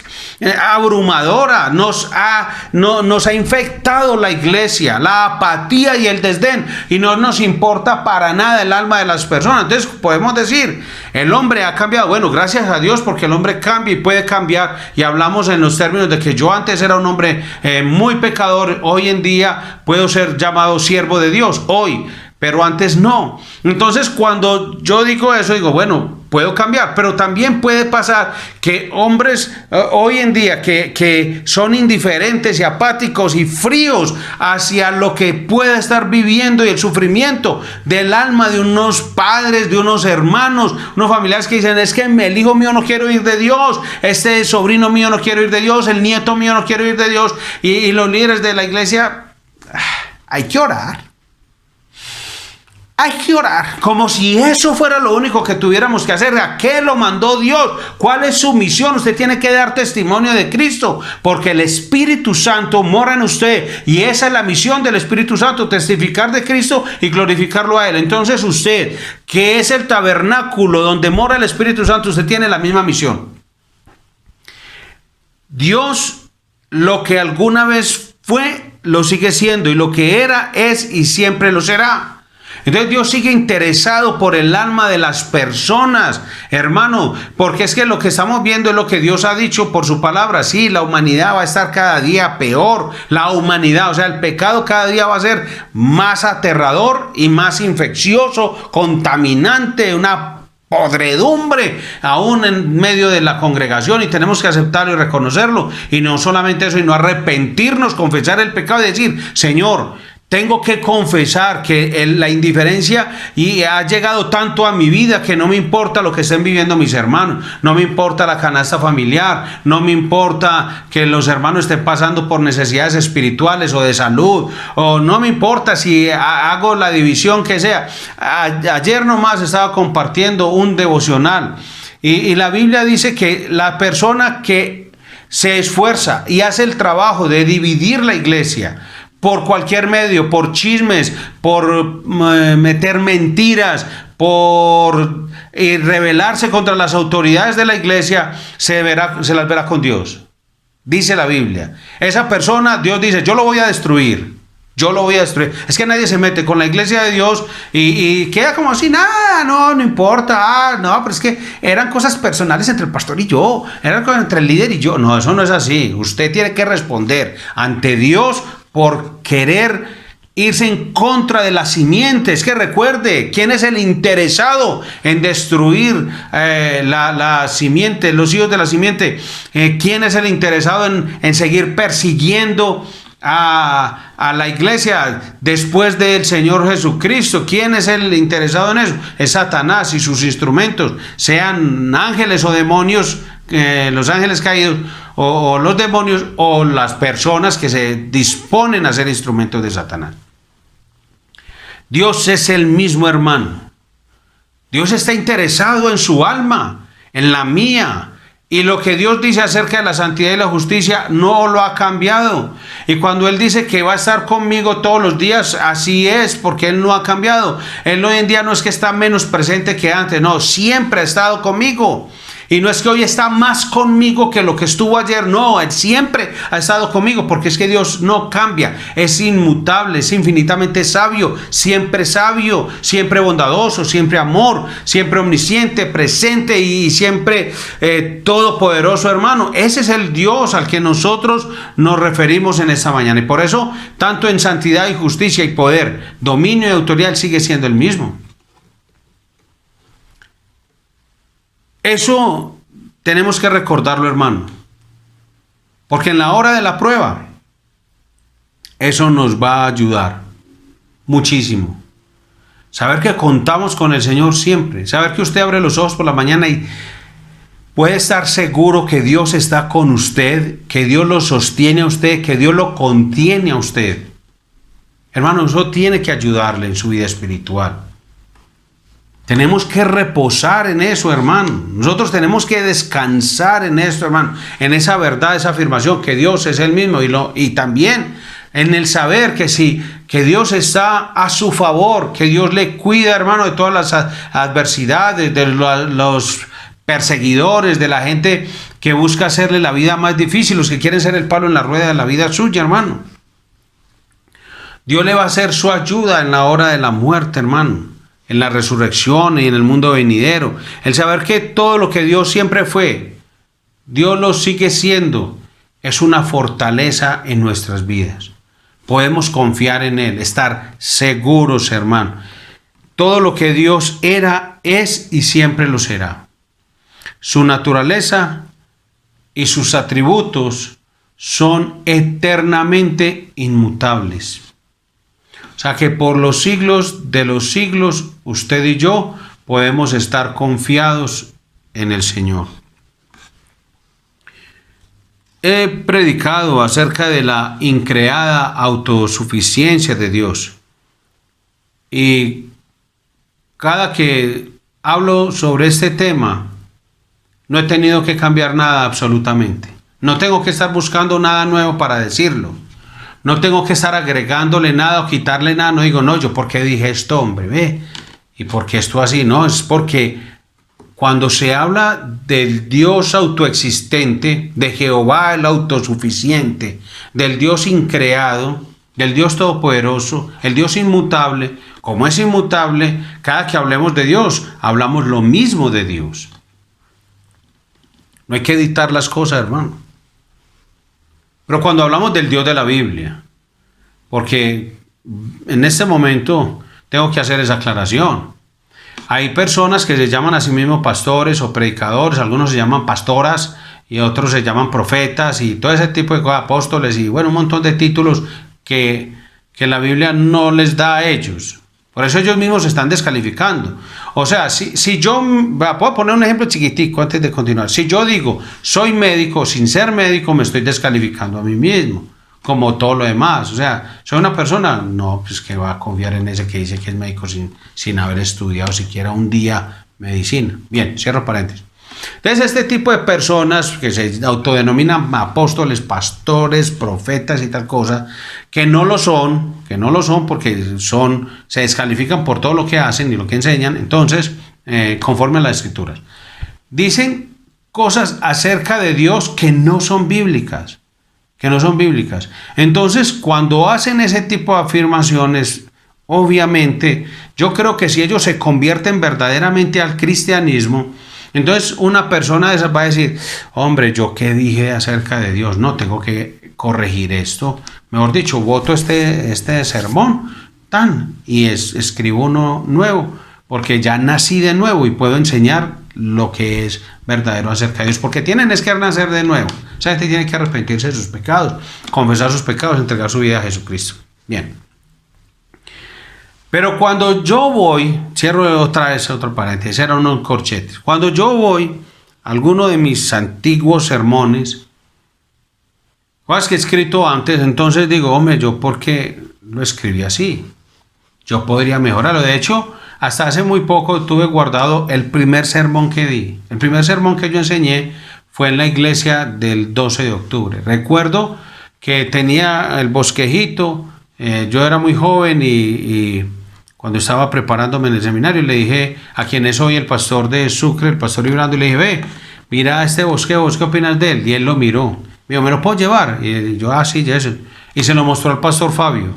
abrumadora, nos ha infectado la iglesia, la apatía y el desdén, y no nos importa para nada el alma de las personas. Entonces podemos decir, el hombre ha cambiado. Bueno, gracias a Dios porque el hombre cambia y puede cambiar, y hablamos en los términos de que yo antes era un hombre muy pecador, hoy en día puedo ser llamado siervo de Dios, hoy, pero antes no. Entonces cuando yo digo eso, digo, bueno, puedo cambiar, pero también puede pasar que hombres hoy en día que son indiferentes y apáticos y fríos hacia lo que pueda estar viviendo y el sufrimiento del alma de unos padres, de unos hermanos, unos familiares que dicen, es que el hijo mío no quiere oír de Dios, este sobrino mío no quiere oír de Dios, el nieto mío no quiere oír de Dios, y los líderes de la iglesia, hay que orar. Hay que orar, como si eso fuera lo único que tuviéramos que hacer. ¿A qué lo mandó Dios? ¿Cuál es su misión? Usted tiene que dar testimonio de Cristo, porque el Espíritu Santo mora en usted, y esa es la misión del Espíritu Santo, testificar de Cristo y glorificarlo a Él. Entonces usted, que es el tabernáculo donde mora el Espíritu Santo, usted tiene la misma misión. Dios, lo que alguna vez fue, lo sigue siendo, y lo que era, es y siempre lo será. Entonces Dios sigue interesado por el alma de las personas, hermano, porque es que lo que estamos viendo es lo que Dios ha dicho por su palabra. Sí, la humanidad va a estar cada día peor, la humanidad, o sea, el pecado cada día va a ser más aterrador y más infeccioso, contaminante, una podredumbre aún en medio de la congregación, y tenemos que aceptarlo y reconocerlo, y no solamente eso, sino arrepentirnos, confesar el pecado y decir: Señor, tengo que confesar que la indiferencia ha llegado tanto a mi vida que no me importa lo que estén viviendo mis hermanos, no me importa la canasta familiar, no me importa que los hermanos estén pasando por necesidades espirituales o de salud, o no me importa si hago la división que sea. Ayer nomás estaba compartiendo un devocional y la Biblia dice que la persona que se esfuerza y hace el trabajo de dividir la iglesia por cualquier medio, por chismes, por meter mentiras, por rebelarse contra las autoridades de la iglesia, se las verá con Dios. Dice la Biblia. Esa persona, Dios dice: yo lo voy a destruir. Yo lo voy a destruir. Es que nadie se mete con la iglesia de Dios y queda como así: nada, no importa. No, pero es que eran cosas personales entre el pastor y yo. Eran cosas entre el líder y yo. No, eso no es así. Usted tiene que responder ante Dios por querer irse en contra de la simiente. Es que recuerde, ¿quién es el interesado en destruir la simiente, los hijos de la simiente? ¿Quién es el interesado en seguir persiguiendo a la iglesia después del Señor Jesucristo? ¿Quién es el interesado en eso? Es Satanás y sus instrumentos, sean ángeles o demonios, los ángeles caídos, o los demonios, o las personas que se disponen a ser instrumentos de Satanás. Dios es el mismo, hermano. Dios está interesado en su alma, en la mía. Y lo que Dios dice acerca de la santidad y la justicia no lo ha cambiado. Y cuando Él dice que va a estar conmigo todos los días, así es, porque Él no ha cambiado. Él hoy en día no es que está menos presente que antes, no, siempre ha estado conmigo. Y no es que hoy está más conmigo que lo que estuvo ayer, no, Él siempre ha estado conmigo, porque es que Dios no cambia, es inmutable, es infinitamente sabio, siempre bondadoso, siempre amor, siempre omnisciente, presente y siempre todopoderoso, hermano. Ese es el Dios al que nosotros nos referimos en esta mañana, y por eso, tanto en santidad y justicia y poder, dominio y autoridad, Él sigue siendo el mismo. Eso tenemos que recordarlo, hermano, porque en la hora de la prueba, eso nos va a ayudar muchísimo. Saber que contamos con el Señor siempre, saber que usted abre los ojos por la mañana y puede estar seguro que Dios está con usted, que Dios lo sostiene a usted, que Dios lo contiene a usted. Hermano, eso tiene que ayudarle en su vida espiritual. Tenemos que reposar en eso, hermano. Nosotros tenemos que descansar en esto, hermano, en esa verdad, esa afirmación que Dios es el mismo, y también en el saber que Dios está a su favor, que Dios le cuida, hermano, de todas las adversidades, de los perseguidores, de la gente que busca hacerle la vida más difícil, los que quieren ser el palo en la rueda de la vida suya, hermano. Dios le va a hacer su ayuda en la hora de la muerte, hermano, en la resurrección y en el mundo venidero. El saber que todo lo que Dios siempre fue, Dios lo sigue siendo, es una fortaleza en nuestras vidas. Podemos confiar en Él, estar seguros, hermano. Todo lo que Dios era, es y siempre lo será. Su naturaleza y sus atributos son eternamente inmutables. O sea que por los siglos de los siglos, usted y yo podemos estar confiados en el Señor. He predicado acerca de la increada autosuficiencia de Dios. Y cada que hablo sobre este tema, no he tenido que cambiar nada absolutamente. No tengo que estar buscando nada nuevo para decirlo. No tengo que estar agregándole nada o quitarle nada. No digo, no, yo por qué dije esto, hombre, ve. ¿Y por qué esto así? No, es porque cuando se habla del Dios autoexistente, de Jehová el autosuficiente, del Dios increado, del Dios todopoderoso, el Dios inmutable, como es inmutable, cada que hablemos de Dios, hablamos lo mismo de Dios. No hay que editar las cosas, hermano. Pero cuando hablamos del Dios de la Biblia, porque en este momento tengo que hacer esa aclaración. Hay personas que se llaman a sí mismos pastores o predicadores, algunos se llaman pastoras y otros se llaman profetas y todo ese tipo de cosas, apóstoles y bueno, un montón de títulos que la Biblia no les da a ellos. Por eso ellos mismos se están descalificando. O sea, si yo, puedo poner un ejemplo chiquitico antes de continuar. Si yo digo, soy médico, sin ser médico me estoy descalificando a mí mismo, como todo lo demás. O sea, soy una persona, no, pues que va a confiar en ese que dice que es médico sin haber estudiado siquiera un día medicina. Bien, cierro paréntesis. Entonces, este tipo de personas que se autodenominan apóstoles, pastores, profetas y tal cosa, que no lo son porque se descalifican por todo lo que hacen y lo que enseñan, entonces, conforme a las escrituras, dicen cosas acerca de Dios que no son bíblicas, Entonces, cuando hacen ese tipo de afirmaciones, obviamente, yo creo que si ellos se convierten verdaderamente al cristianismo, entonces una persona de esas va a decir, hombre, ¿yo qué dije acerca de Dios? No, tengo que corregir esto. Mejor dicho, voto este sermón y escribo uno nuevo, porque ya nací de nuevo y puedo enseñar lo que es verdadero acerca de Dios, porque tienen que nacer de nuevo. O sea, gente tiene que arrepentirse de sus pecados, confesar sus pecados, entregar su vida a Jesucristo. Bien. Pero cuando yo voy, cierro otra vez otro paréntesis, eran unos corchetes. Cuando yo voy a alguno de mis antiguos sermones, cosas que he escrito antes, entonces digo, hombre, ¿yo por qué lo escribí así? Yo podría mejorarlo. De hecho, hasta hace muy poco tuve guardado el primer sermón que di. El primer sermón que yo enseñé fue en la iglesia del 12 de octubre. Recuerdo que tenía el bosquejito, yo era muy joven y cuando estaba preparándome en el seminario, le dije a quien es hoy el pastor de Sucre, el pastor Librando, y le dije, ve, mira este bosquejo, ¿qué opinas de él? Y él lo miró. Me dijo, ¿me lo puedo llevar? Y yo, sí, ya eso. Y se lo mostró al pastor Fabio.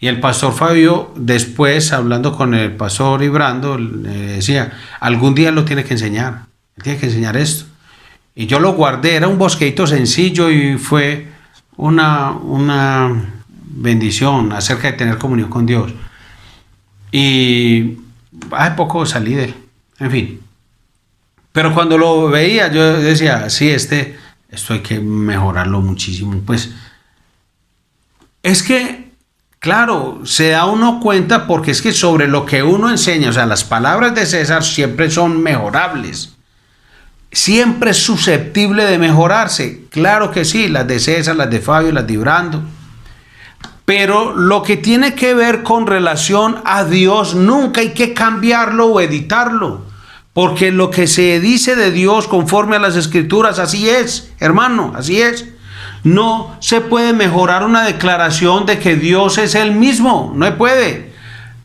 Y el pastor Fabio, después, hablando con el pastor Librando, le decía, algún día lo tiene que enseñar. Él tiene que enseñar esto. Y yo lo guardé, era un bosquejito sencillo y fue una bendición acerca de tener comunión con Dios. Y hace poco salí de él, en fin. Pero cuando lo veía, yo decía, sí, esto hay que mejorarlo muchísimo. Pues es que, claro, se da uno cuenta porque es que sobre lo que uno enseña, o sea, las palabras de César siempre son mejorables. Siempre es susceptible de mejorarse. Claro que sí, las de César, las de Fabio, las de Brando. Pero lo que tiene que ver con relación a Dios, nunca hay que cambiarlo o editarlo. Porque lo que se dice de Dios conforme a las Escrituras, así es, hermano, así es. No se puede mejorar una declaración de que Dios es Él mismo. No se puede.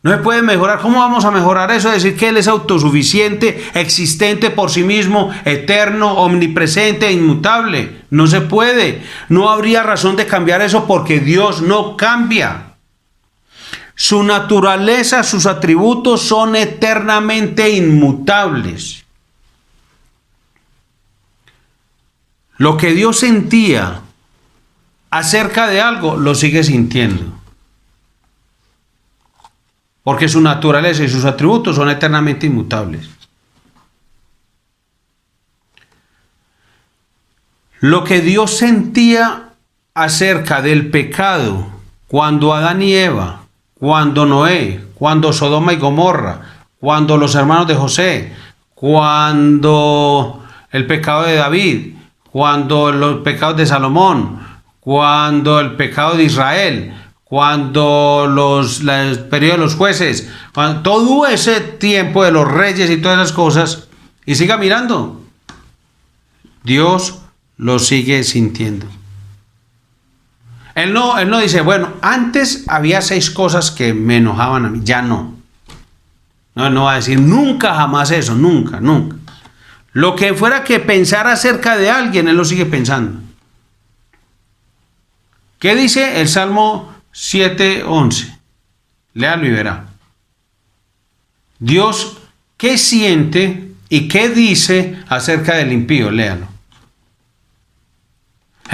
No se puede mejorar. ¿Cómo vamos a mejorar eso? Decir que Él es autosuficiente, existente por sí mismo, eterno, omnipresente e inmutable. No se puede. No habría razón de cambiar eso porque Dios no cambia. Su naturaleza, sus atributos son eternamente inmutables. Lo que Dios sentía acerca de algo, lo sigue sintiendo. Porque su naturaleza y sus atributos son eternamente inmutables. Lo que Dios sentía acerca del pecado cuando Adán y Eva, cuando Noé, cuando Sodoma y Gomorra, cuando los hermanos de José, cuando el pecado de David, cuando los pecados de Salomón, cuando el pecado de Israel, cuando el periodo de los jueces, cuando todo ese tiempo de los reyes y todas esas cosas, y siga mirando, Dios lo sigue sintiendo. Él no dice, bueno, antes había 6 cosas que me enojaban a mí, ya no. No, él no va a decir nunca jamás eso, nunca. Lo que fuera que pensar acerca de alguien, él lo sigue pensando. ¿Qué dice el Salmo 7:11? Léalo y verá. Dios, ¿qué siente y qué dice acerca del impío? Léalo.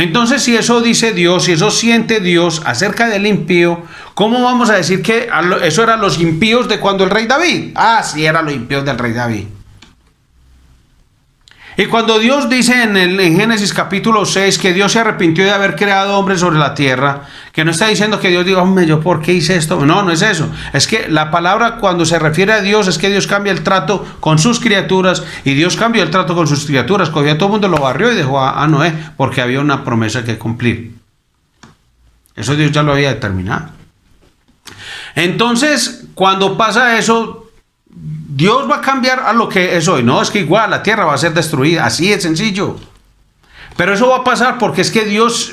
Entonces, si eso dice Dios, si eso siente Dios acerca del impío, ¿cómo vamos a decir que eso eran los impíos de cuando el rey David? Ah, sí, eran los impíos del rey David. Y cuando Dios dice en Génesis capítulo 6 que Dios se arrepintió de haber creado hombres sobre la tierra, que no está diciendo que Dios diga, hombre, ¿yo por qué hice esto? No, no es eso. Es que la palabra cuando se refiere a Dios es que Dios cambia el trato con sus criaturas, y Dios cambió el trato con sus criaturas. Cogió a todo el mundo, lo barrió y dejó a Noé porque había una promesa que cumplir. Eso Dios ya lo había determinado. Entonces, cuando pasa eso, Dios va a cambiar a lo que es hoy. No, es que igual la tierra va a ser destruida. Así de sencillo. Pero eso va a pasar porque es que Dios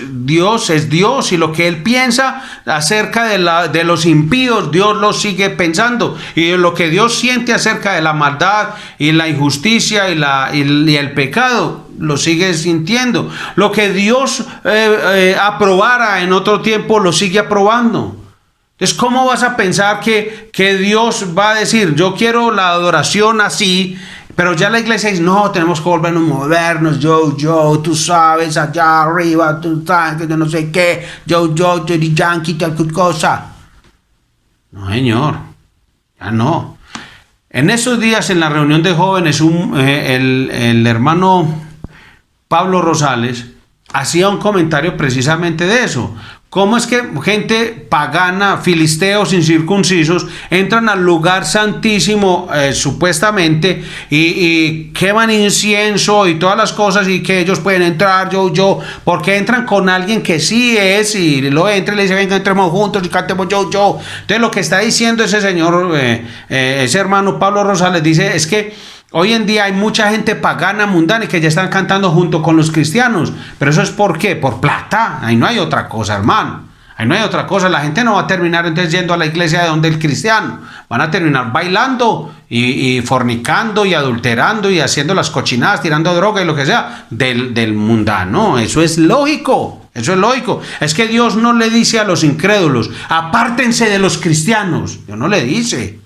es Dios, y lo que Él piensa acerca de los impíos, Dios lo sigue pensando. Y lo que Dios siente acerca de la maldad y la injusticia y el pecado, lo sigue sintiendo. Lo que Dios aprobara en otro tiempo, lo sigue aprobando. Entonces, ¿cómo vas a pensar que Dios va a decir, yo quiero la adoración así, pero ya la iglesia dice, no, tenemos que volvernos modernos, yo, tú sabes, allá arriba, tú sabes, yo no sé qué, yo, yankee, tal cosa? No, señor, ya no. En esos días, en la reunión de jóvenes, el hermano Pablo Rosales hacía un comentario precisamente de eso. ¿Cómo es que gente pagana, filisteos incircuncisos, entran al lugar santísimo supuestamente y queman incienso y todas las cosas, y que ellos pueden entrar, porque entran con alguien que sí es, y lo entra y le dice, venga, entremos juntos y cantemos yo? Entonces lo que está diciendo ese señor, ese hermano Pablo Rosales, dice, es que hoy en día hay mucha gente pagana, mundana, y que ya están cantando junto con los cristianos. Pero eso es ¿por qué? Por plata. Ahí no hay otra cosa, hermano. Ahí no hay otra cosa. La gente no va a terminar entonces yendo a la iglesia de donde el cristiano. Van a terminar bailando y fornicando y adulterando y haciendo las cochinadas, tirando droga y lo que sea del mundano. Eso es lógico. Eso es lógico. Es que Dios no le dice a los incrédulos, apártense de los cristianos. Dios no le dice.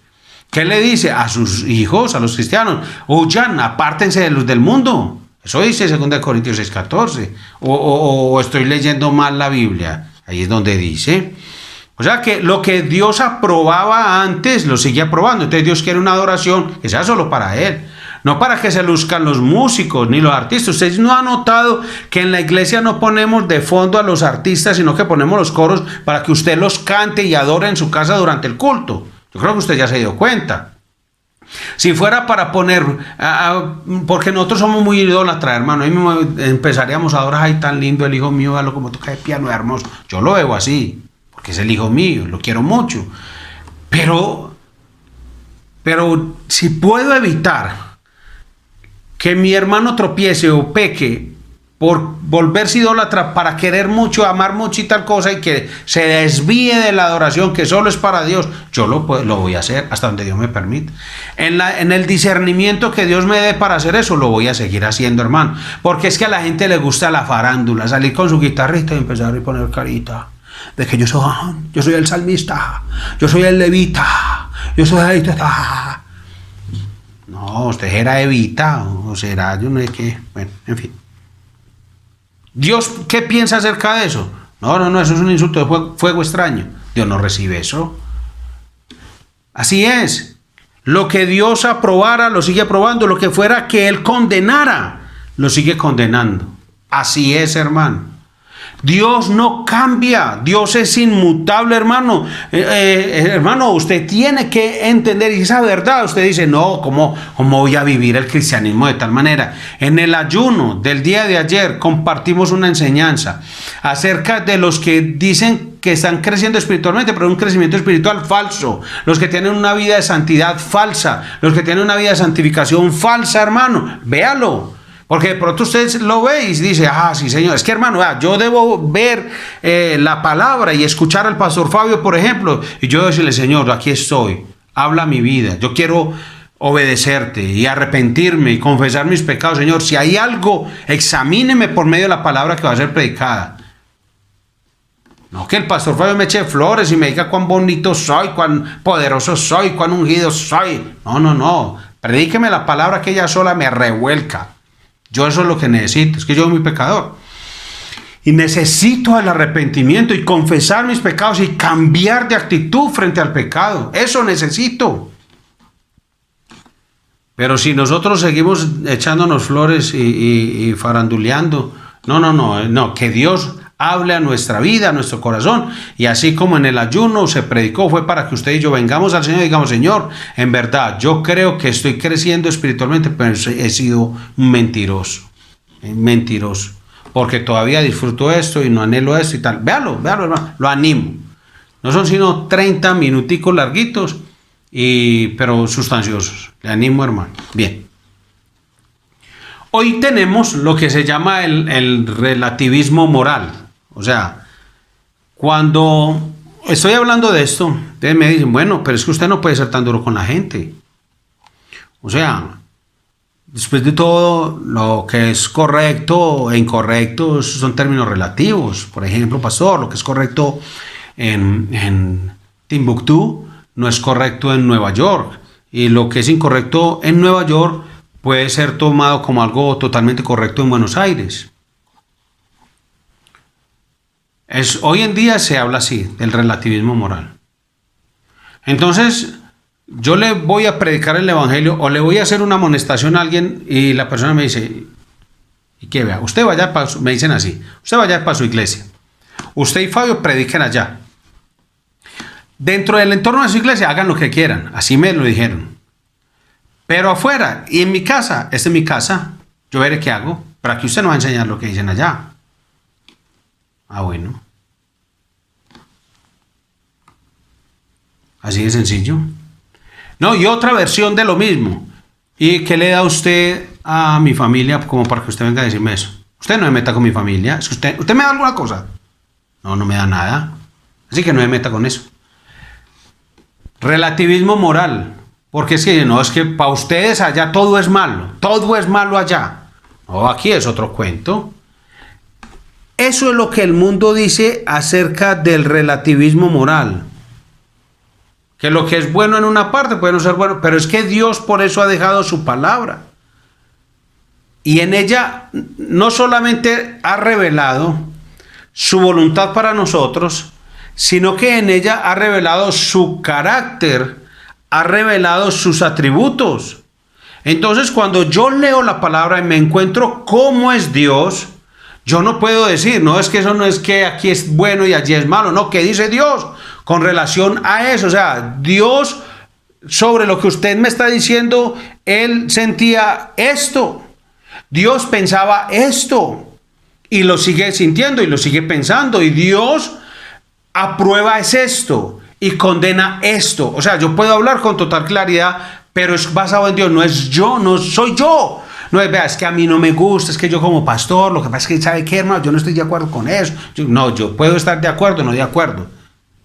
¿Qué le dice? A sus hijos, a los cristianos, huyan, apártense de los del mundo. Eso dice 2 Corintios 6:14. O estoy leyendo mal la Biblia. Ahí es donde dice. O sea que lo que Dios aprobaba antes, lo sigue aprobando. Entonces Dios quiere una adoración que sea solo para Él. No para que se luzcan los músicos ni los artistas. Ustedes no han notado que en la iglesia no ponemos de fondo a los artistas, sino que ponemos los coros para que usted los cante y adore en su casa durante el culto. Yo creo que usted ya se dio cuenta. Si fuera para poner, porque nosotros somos muy idólatras, hermano, ahí mismo empezaríamos a adorar, ay, tan lindo el hijo mío, véalo como toca el piano, es hermoso. Yo lo veo así, porque es el hijo mío, lo quiero mucho. Pero si puedo evitar que mi hermano tropiece o peque por volverse idólatra, para querer mucho, amar mucho y tal cosa, y que se desvíe de la adoración que solo es para Dios, yo lo voy a hacer hasta donde Dios me permita. En el discernimiento que Dios me dé para hacer eso, lo voy a seguir haciendo, hermano. Porque es que a la gente le gusta la farándula, salir con su guitarrista y empezar a poner carita de que yo soy el salmista, yo soy el levita, yo soy el... No, usted era Evita, o será, yo no sé qué, bueno, en fin. ¿Dios qué piensa acerca de eso? No, eso es un insulto de fuego extraño. Dios no recibe eso. Así es. Lo que Dios aprobara, lo sigue aprobando. Lo que fuera que Él condenara, lo sigue condenando. Así es, hermano. Dios no cambia, Dios es inmutable, hermano. Hermano, usted tiene que entender esa verdad. Usted dice, no, ¿cómo voy a vivir el cristianismo de tal manera? En el ayuno del día de ayer compartimos una enseñanza acerca de los que dicen que están creciendo espiritualmente, pero un crecimiento espiritual falso. Los que tienen una vida de santidad falsa, los que tienen una vida de santificación falsa, hermano. Véalo. Porque de pronto usted lo ve y dice, sí, señor, es que, hermano, yo debo ver la palabra y escuchar al pastor Fabio, por ejemplo, y yo decirle, Señor, aquí estoy, habla mi vida, yo quiero obedecerte y arrepentirme y confesar mis pecados, Señor. Si hay algo, examíneme por medio de la palabra que va a ser predicada. No que el pastor Fabio me eche flores y me diga cuán bonito soy, cuán poderoso soy, cuán ungido soy. No, predíqueme la palabra que ella sola me revuelca. Yo eso es lo que necesito, es que yo soy muy pecador. Y necesito el arrepentimiento y confesar mis pecados y cambiar de actitud frente al pecado. Eso necesito. Pero si nosotros seguimos echándonos flores y faranduleando, no, que Dios hable a nuestra vida, a nuestro corazón. Y así como en el ayuno se predicó, fue para que usted y yo vengamos al Señor y digamos: Señor, en verdad, yo creo que estoy creciendo espiritualmente, pero he sido un mentiroso. Porque todavía disfruto esto y no anhelo esto y tal. Véalo, hermano, lo animo. No son sino 30 minuticos larguitos, pero sustanciosos. Le animo, hermano. Bien. Hoy tenemos lo que se llama el relativismo moral. O sea, cuando estoy hablando de esto, ustedes me dicen: bueno, pero es que usted no puede ser tan duro con la gente. O sea, después de todo, lo que es correcto e incorrecto son términos relativos. Por ejemplo, pastor, lo que es correcto en Timbuktu no es correcto en Nueva York. Y lo que es incorrecto en Nueva York puede ser tomado como algo totalmente correcto en Buenos Aires. Hoy en día se habla así, del relativismo moral. Entonces, yo le voy a predicar el evangelio o le voy a hacer una amonestación a alguien y la persona me dice: ¿y qué? Vea, usted vaya para me dicen así, usted vaya para su iglesia. Usted y Fabio prediquen allá. Dentro del entorno de su iglesia hagan lo que quieran, así me lo dijeron. Pero afuera y en mi casa, esta es mi casa, yo veré qué hago, pero aquí usted no va a enseñar lo que dicen allá. Ah, bueno. Así de sencillo. No, y otra versión de lo mismo. ¿Y qué le da usted a mi familia como para que usted venga a decirme eso? Usted no me meta con mi familia. ¿Usted me da alguna cosa? No me da nada. Así que no me meta con eso. Relativismo moral. Porque es que para ustedes allá todo es malo allá. No, aquí es otro cuento. Eso es lo que el mundo dice acerca del relativismo moral. Que lo que es bueno en una parte puede no ser bueno, pero es que Dios por eso ha dejado su palabra. Y en ella no solamente ha revelado su voluntad para nosotros, sino que en ella ha revelado su carácter, ha revelado sus atributos. Entonces, cuando yo leo la palabra y me encuentro cómo es Dios, yo no puedo decir: no, es que eso no es que aquí es bueno y allí es malo. No, ¿qué dice Dios con relación a eso? O sea, Dios, sobre lo que usted me está diciendo, Él sentía esto. Dios pensaba esto. Y lo sigue sintiendo y lo sigue pensando. Y Dios aprueba es esto y condena esto. O sea, yo puedo hablar con total claridad, pero es basado en Dios. No es yo, no soy yo. No es: vea, es que a mí no me gusta, es que yo como pastor, lo que pasa es que, ¿sabe qué, hermano? Yo no estoy de acuerdo con eso. Yo puedo estar de acuerdo, no de acuerdo.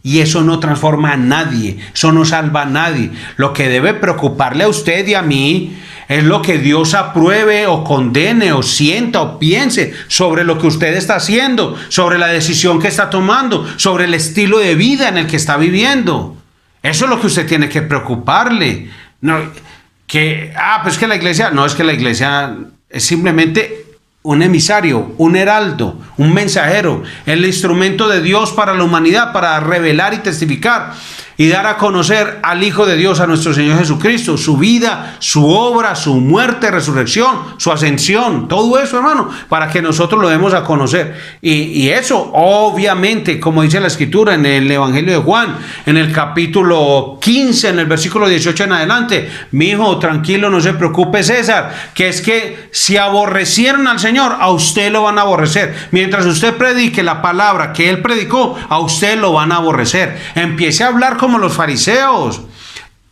Y eso no transforma a nadie, eso no salva a nadie. Lo que debe preocuparle a usted y a mí es lo que Dios apruebe o condene o sienta o piense sobre lo que usted está haciendo, sobre la decisión que está tomando, sobre el estilo de vida en el que está viviendo. Eso es lo que usted tiene que preocuparle. No, pues que la iglesia, no, es que la iglesia es simplemente un emisario, un heraldo, un mensajero, el instrumento de Dios para la humanidad, para revelar y testificar y dar a conocer al Hijo de Dios, a nuestro Señor Jesucristo, su vida, su obra, su muerte, resurrección, su ascensión, todo eso, hermano, para que nosotros lo demos a conocer. Y eso, obviamente, como dice la Escritura en el Evangelio de Juan, en el capítulo 15, en el versículo 18 en adelante: mi hijo, tranquilo, no se preocupe, César, que es que si aborrecieron al Señor, a usted lo van a aborrecer. Mientras usted predique la palabra que Él predicó, a usted lo van a aborrecer. Empiece a hablar como los fariseos,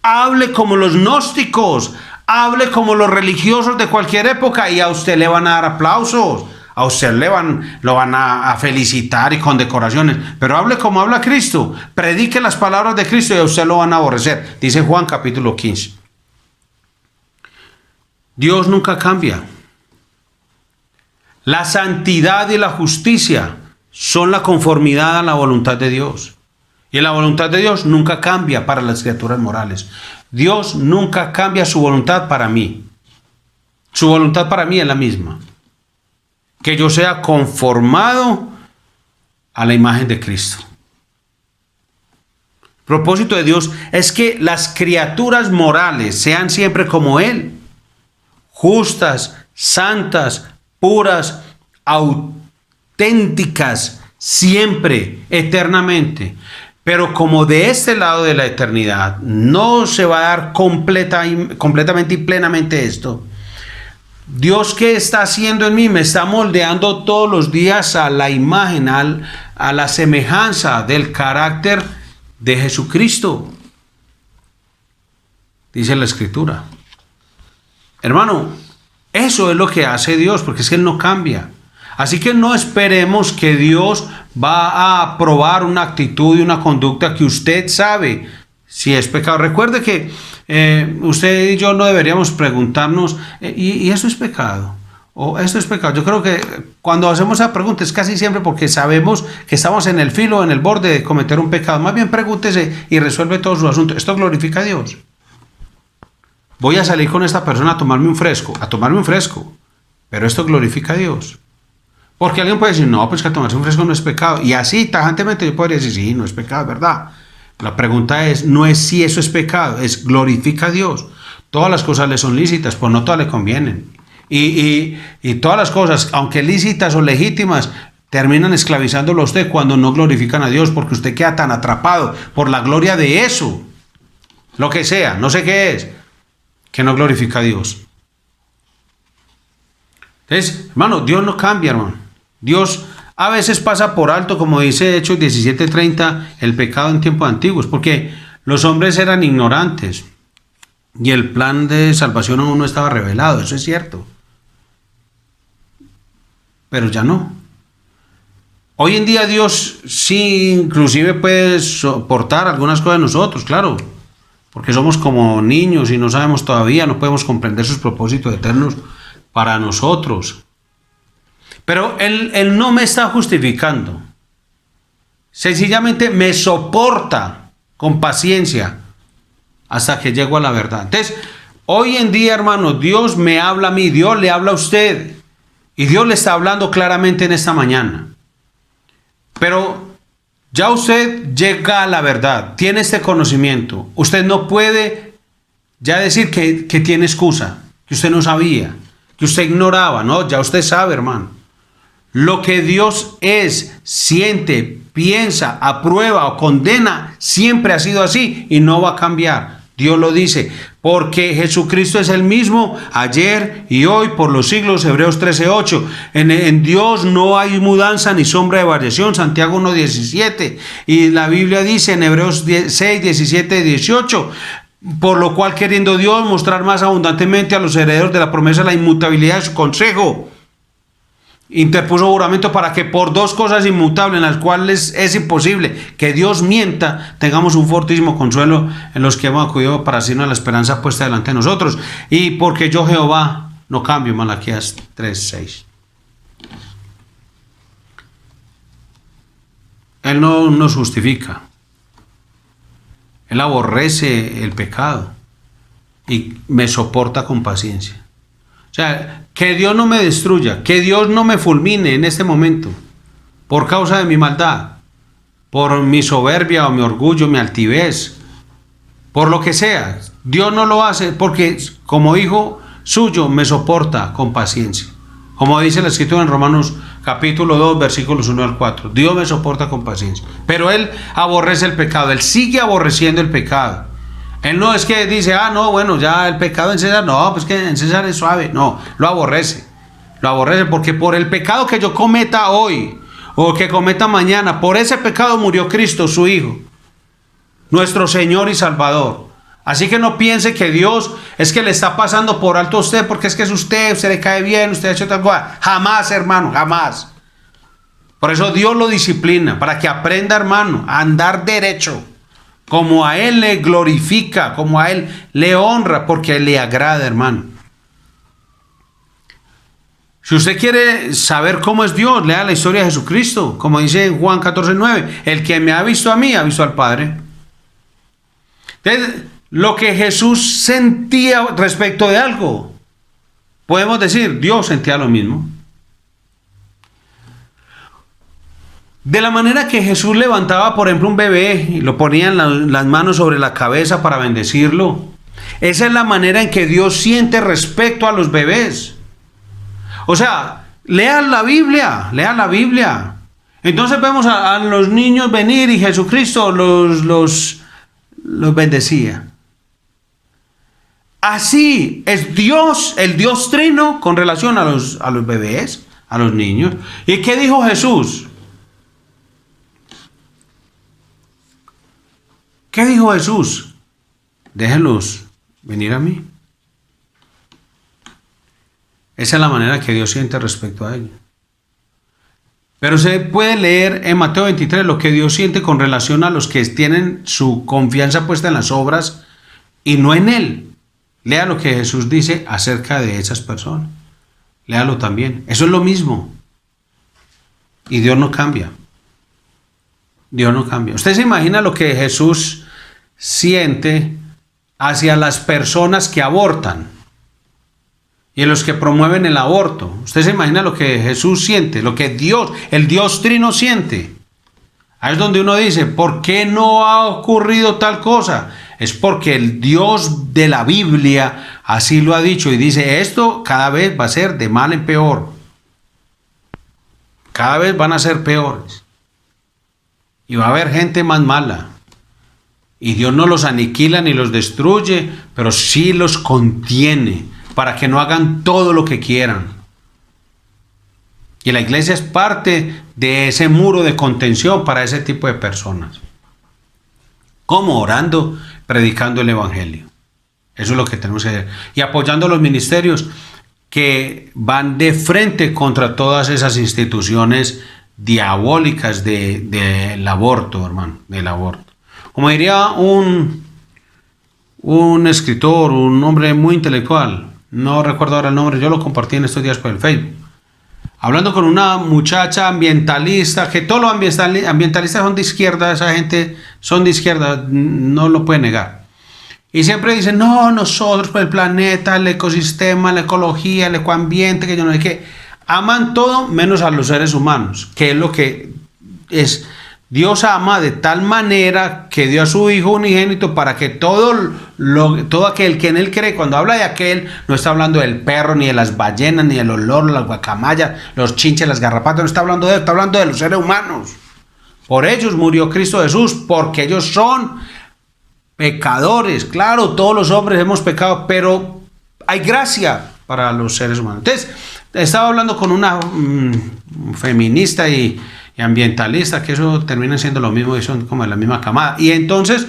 hable como los gnósticos, hable como los religiosos de cualquier época y a usted le van a dar aplausos, a usted lo van a felicitar y condecoraciones, pero hable como habla Cristo, predique las palabras de Cristo y a usted lo van a aborrecer, dice Juan capítulo 15. Dios nunca cambia. La santidad y la justicia son la conformidad a la voluntad de Dios. Y la voluntad de Dios nunca cambia para las criaturas morales. Dios nunca cambia su voluntad para mí. Su voluntad para mí es la misma. Que yo sea conformado a la imagen de Cristo. El propósito de Dios es que las criaturas morales sean siempre como Él, justas, santas, puras, auténticas, siempre, eternamente. Pero como de este lado de la eternidad no se va a dar completamente y plenamente esto, Dios, ¿qué está haciendo en mí? Me está moldeando todos los días a la imagen, a la semejanza del carácter de Jesucristo. Dice la Escritura. Hermano, eso es lo que hace Dios, porque es que Él no cambia. Así que no esperemos que Dios va a aprobar una actitud y una conducta que usted sabe si es pecado. Recuerde que usted y yo no deberíamos preguntarnos, ¿y eso es pecado? ¿O esto es pecado? Yo creo que cuando hacemos esa pregunta es casi siempre porque sabemos que estamos en el filo, en el borde de cometer un pecado. Más bien pregúntese y resuelve todo su asunto. ¿Esto glorifica a Dios? Voy a salir con esta persona a tomarme un fresco, pero esto glorifica a Dios. Porque alguien puede decir, no, pues que tomarse un fresco no es pecado. Y así, tajantemente, yo podría decir, sí, no es pecado, ¿verdad? La pregunta es, no es si eso es pecado, es glorifica a Dios. Todas las cosas le son lícitas, pues no todas le convienen. Y todas las cosas, aunque lícitas o legítimas, terminan esclavizándolo a usted cuando no glorifican a Dios, porque usted queda tan atrapado por la gloria de eso, lo que sea, no sé qué es, que no glorifica a Dios. Entonces, hermano, Dios no cambia, hermano. Dios a veces pasa por alto, como dice Hechos 17:30, el pecado en tiempos antiguos, porque los hombres eran ignorantes y el plan de salvación aún no estaba revelado, eso es cierto. Pero ya no. Hoy en día Dios sí inclusive puede soportar algunas cosas de nosotros, claro, porque somos como niños y no sabemos todavía, no podemos comprender sus propósitos eternos para nosotros. Pero él no me está justificando. Sencillamente me soporta con paciencia hasta que llego a la verdad. Entonces, hoy en día, hermano, Dios me habla a mí, Dios le habla a usted. Y Dios le está hablando claramente en esta mañana. Pero ya usted llega a la verdad, tiene este conocimiento. Usted no puede ya decir que tiene excusa, que usted no sabía, que usted ignoraba. No, ya usted sabe, hermano. Lo que Dios es, siente, piensa, aprueba o condena, siempre ha sido así y no va a cambiar. Dios lo dice, porque Jesucristo es el mismo ayer y hoy por los siglos. Hebreos 13:8. En Dios no hay mudanza ni sombra de variación. Santiago 1:17. Y la Biblia dice en Hebreos 6:17-18. Por lo cual, queriendo Dios mostrar más abundantemente a los herederos de la promesa la inmutabilidad de su consejo, interpuso juramento para que por dos cosas inmutables, en las cuales es imposible que Dios mienta, tengamos un fortísimo consuelo en los que hemos acudido para asirnos a la esperanza puesta delante de nosotros. Y porque yo, Jehová, no cambio. Malaquías 3:6. Él no nos justifica. Él aborrece el pecado y me soporta con paciencia. O sea, que Dios no me destruya, que Dios no me fulmine en este momento por causa de mi maldad, por mi soberbia o mi orgullo, mi altivez, por lo que sea. Dios no lo hace porque como hijo suyo me soporta con paciencia. Como dice la Escritura en Romanos capítulo 2, versículos 1-4. Dios me soporta con paciencia. Pero Él aborrece el pecado, Él sigue aborreciendo el pecado. Él no es que dice, no, bueno, ya el pecado en César, no, pues que en César es suave. No, lo aborrece. Lo aborrece porque por el pecado que yo cometa hoy o que cometa mañana, por ese pecado murió Cristo, su Hijo, nuestro Señor y Salvador. Así que no piense que Dios es que le está pasando por alto a usted porque es que es usted le cae bien, usted ha hecho tal cosa. Jamás, hermano, jamás. Por eso Dios lo disciplina, para que aprenda, hermano, a andar derecho, como a Él le glorifica, como a Él le honra, porque a Él le agrada, hermano. Si usted quiere saber cómo es Dios, lea la historia de Jesucristo, como dice en Juan 14:9, el que me ha visto a mí, ha visto al Padre. Entonces, lo que Jesús sentía respecto de algo, podemos decir, Dios sentía lo mismo. De la manera que Jesús levantaba, por ejemplo, un bebé y lo ponía en las manos sobre la cabeza para bendecirlo. Esa es la manera en que Dios siente respecto a los bebés. O sea, lean la Biblia, lean la Biblia. Entonces vemos a los niños venir y Jesucristo los bendecía. Así es Dios, el Dios Trino, con relación a los bebés, a los niños. ¿Y qué dijo Jesús? ¿Qué dijo Jesús? Déjenlos venir a mí. Esa es la manera que Dios siente respecto a ellos. Pero se puede leer en Mateo 23 lo que Dios siente con relación a los que tienen su confianza puesta en las obras y no en Él. Lea lo que Jesús dice acerca de esas personas. Léalo también. Eso es lo mismo. Y Dios no cambia. Dios no cambia. ¿Usted se imagina lo que Jesús siente hacia las personas que abortan y en los que promueven el aborto? ¿Usted se imagina lo que Jesús siente, lo que Dios, el Dios Trino siente? Ahí es donde uno dice, ¿por qué no ha ocurrido tal cosa? Es porque el Dios de la Biblia así lo ha dicho y dice, esto cada vez va a ser de mal en peor. Cada vez van a ser peores. Y va a haber gente más mala. Y Dios no los aniquila ni los destruye, pero sí los contiene para que no hagan todo lo que quieran. Y la iglesia es parte de ese muro de contención para ese tipo de personas. ¿Cómo? Orando, predicando el evangelio. Eso es lo que tenemos que hacer. Y apoyando los ministerios que van de frente contra todas esas instituciones diabólicas del aborto, hermano, del aborto. Como diría un escritor, un hombre muy intelectual, no recuerdo ahora el nombre, yo lo compartí en estos días por el Facebook, hablando con una muchacha ambientalista, que todos los ambientalistas son de izquierda, esa gente son de izquierda, no lo puede negar. Y siempre dicen, no, nosotros por el planeta, el ecosistema, la ecología, el ecoambiente, que yo no sé qué, aman todo menos a los seres humanos, que es lo que es. Dios ama de tal manera que dio a su Hijo unigénito para que todo aquel que en Él cree, cuando habla de aquel, no está hablando del perro, ni de las ballenas, ni de los loros, las guacamayas, los chinches, las garrapatas, no está hablando de eso, está hablando de los seres humanos. Por ellos murió Cristo Jesús, porque ellos son pecadores. Claro, todos los hombres hemos pecado, pero hay gracia para los seres humanos. Entonces, estaba hablando con una feminista y ambientalista, que eso termina siendo lo mismo y son como de la misma camada. Y entonces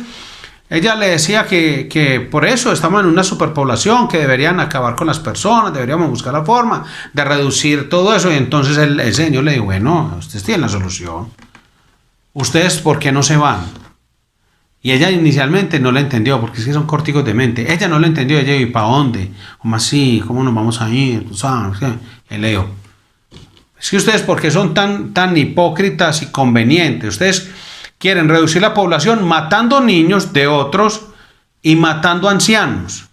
ella le decía que por eso estamos en una superpoblación, que deberían acabar con las personas, deberíamos buscar la forma de reducir todo eso. Y entonces el Señor le dijo, bueno, ustedes tienen la solución. ¿Ustedes por qué no se van? Y ella inicialmente no la entendió, porque es que son corticos de mente. Ella no la entendió, ella dijo, ¿y para dónde? ¿Cómo así? ¿Cómo nos vamos a ir? ¿Tú sabes? Y le dijo, es que ustedes, porque son tan hipócritas y convenientes, ustedes quieren reducir la población matando niños de otros y matando ancianos.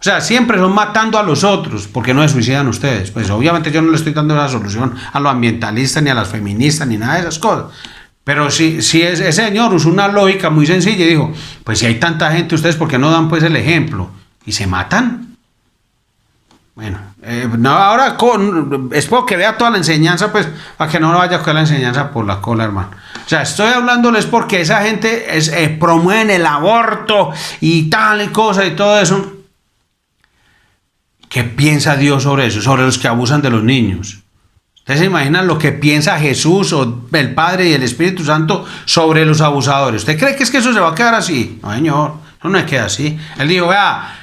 O sea, siempre son matando a los otros, porque no se suicidan ustedes. Pues obviamente yo no le estoy dando la solución a los ambientalistas, ni a las feministas, ni nada de esas cosas. Pero si ese señor usó una lógica muy sencilla y dijo, pues si hay tanta gente, ustedes, ¿por qué no dan pues el ejemplo? Y se matan. Bueno, no, ahora espero que vea toda la enseñanza, pues, para que no vaya a coger la enseñanza por la cola, hermano. O sea, estoy hablándoles porque esa gente promueven el aborto y tal y cosa y todo eso. ¿Qué piensa Dios sobre eso? Sobre los que abusan de los niños. ¿Ustedes se imaginan lo que piensa Jesús o el Padre y el Espíritu Santo sobre los abusadores? ¿Usted cree que es que eso se va a quedar así? No, Señor, eso no es queda así. Él dijo, vea,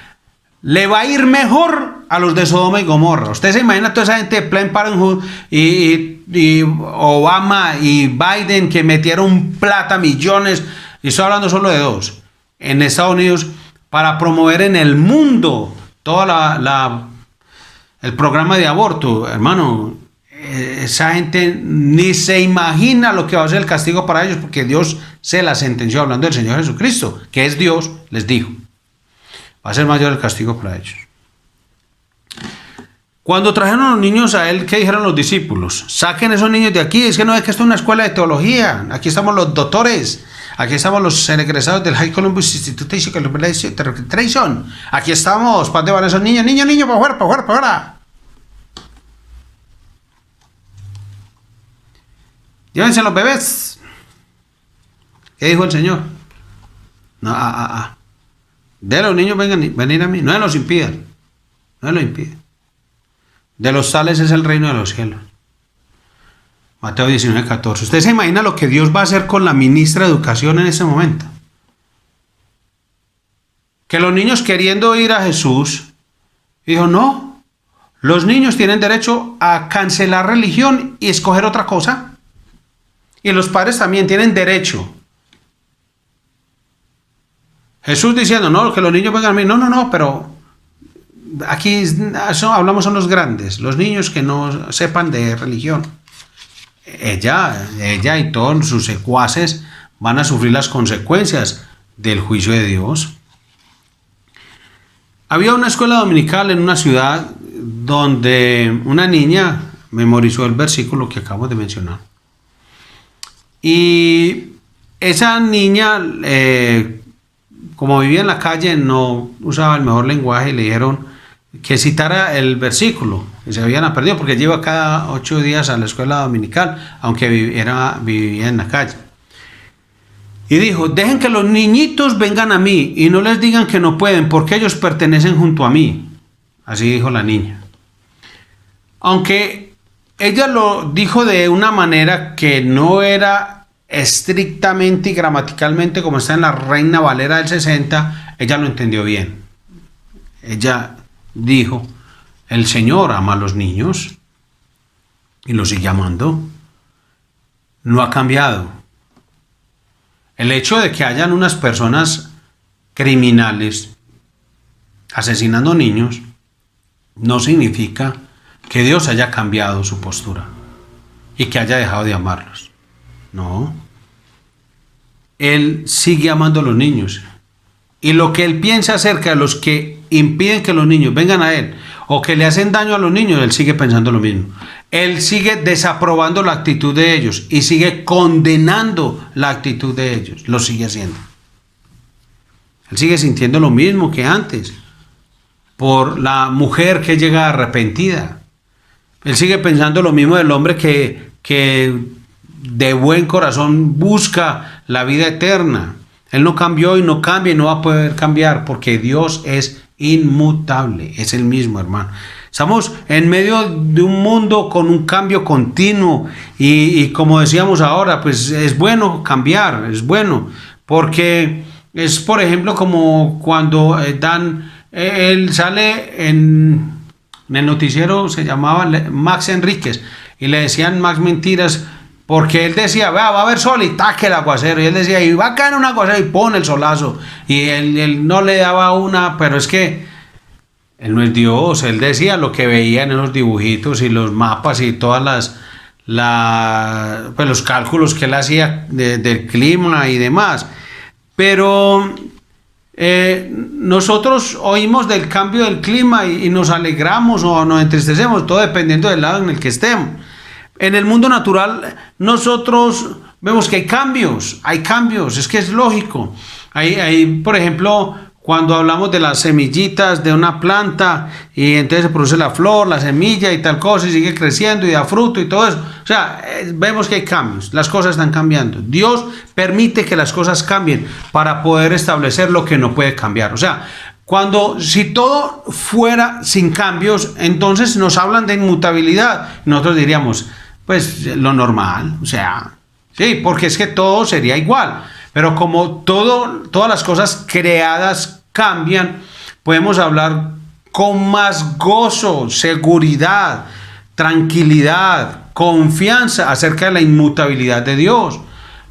le va a ir mejor a los de Sodoma y Gomorra. Usted se imagina toda esa gente de Planned Parenthood y Obama y Biden, que metieron plata, millones, y estoy hablando solo de dos, en Estados Unidos, para promover en el mundo todo el programa de aborto. Hermano, esa gente ni se imagina lo que va a ser el castigo para ellos, porque Dios se la sentenció, hablando del Señor Jesucristo, que es Dios, les dijo, va a ser mayor el castigo para ellos. Cuando trajeron a los niños a él, ¿qué dijeron los discípulos? Saquen esos niños de aquí, es que no es que esto es una escuela de teología, aquí estamos los doctores, aquí estamos los egresados del High Columbus Institute of Tradition, aquí estamos, ¿para dónde van esos niños? Niños, para afuera, para afuera, para afuera. Llévense los bebés. ¿Qué dijo el Señor? No, de los niños venir a mí, no se los impidan, no se los impiden. De los tales es el reino de los cielos. Mateo 19:14. ¿Usted se imagina lo que Dios va a hacer con la ministra de Educación en ese momento? Que los niños queriendo ir a Jesús, dijo, no, los niños tienen derecho a cancelar religión y escoger otra cosa. Y los padres también tienen derecho. Jesús diciendo, no, que los niños vengan a mí. No, pero aquí hablamos son los grandes, los niños que no sepan de religión. Ella y todos sus secuaces van a sufrir las consecuencias del juicio de Dios. Había una escuela dominical en una ciudad donde una niña memorizó el versículo que acabo de mencionar. Y esa niña, como vivía en la calle, no usaba el mejor lenguaje y le dijeron que citara el versículo que se habían aprendido, porque lleva cada 8 días a la escuela dominical, aunque vivía en la calle. Y dijo, dejen que los niñitos vengan a mí y no les digan que no pueden, porque ellos pertenecen junto a mí. Así dijo la niña. Aunque ella lo dijo de una manera que no era estrictamente y gramaticalmente como está en la Reina Valera del 60, ella lo entendió bien. Ella dijo, el Señor ama a los niños y los sigue amando. No ha cambiado. El hecho de que hayan unas personas criminales asesinando niños no significa que Dios haya cambiado su postura y que haya dejado de amarlos. No. Él sigue amando a los niños. Y lo que él piensa acerca de los que impiden que los niños vengan a él o que le hacen daño a los niños, él sigue pensando lo mismo. Él sigue desaprobando la actitud de ellos y sigue condenando la actitud de ellos. Lo sigue haciendo. Él sigue sintiendo lo mismo que antes por la mujer que llega arrepentida. Él sigue pensando lo mismo del hombre que de buen corazón busca la vida eterna. Él no cambió y no cambia y no va a poder cambiar porque Dios es inmutable, es el mismo, hermano. Estamos en medio de un mundo con un cambio continuo y como decíamos ahora, pues es bueno cambiar, es bueno, porque es, por ejemplo, como cuando él sale en el noticiero, se llamaba Max Enríquez, y le decían Max Mentiras, porque él decía, va a haber sol y taque el aguacero, y él decía, y va a caer un aguacero y pone el solazo, y él no le daba una, pero es que él no es Dios. Él decía lo que veía en esos dibujitos y los mapas y todas pues los cálculos que él hacía del clima y demás. Pero nosotros oímos del cambio del clima y nos alegramos o nos entristecemos, todo dependiendo del lado en el que estemos. En el mundo natural nosotros vemos que hay cambios, es que es lógico. Hay, por ejemplo, cuando hablamos de las semillitas de una planta y entonces se produce la flor, la semilla y tal cosa y sigue creciendo y da fruto y todo eso. O sea, vemos que hay cambios, las cosas están cambiando. Dios permite que las cosas cambien para poder establecer lo que no puede cambiar. O sea, si todo fuera sin cambios, entonces nos hablan de inmutabilidad. Nosotros diríamos, pues lo normal, o sea, sí, porque es que todo sería igual. Pero como todas las cosas creadas cambian, podemos hablar con más gozo, seguridad, tranquilidad, confianza acerca de la inmutabilidad de Dios.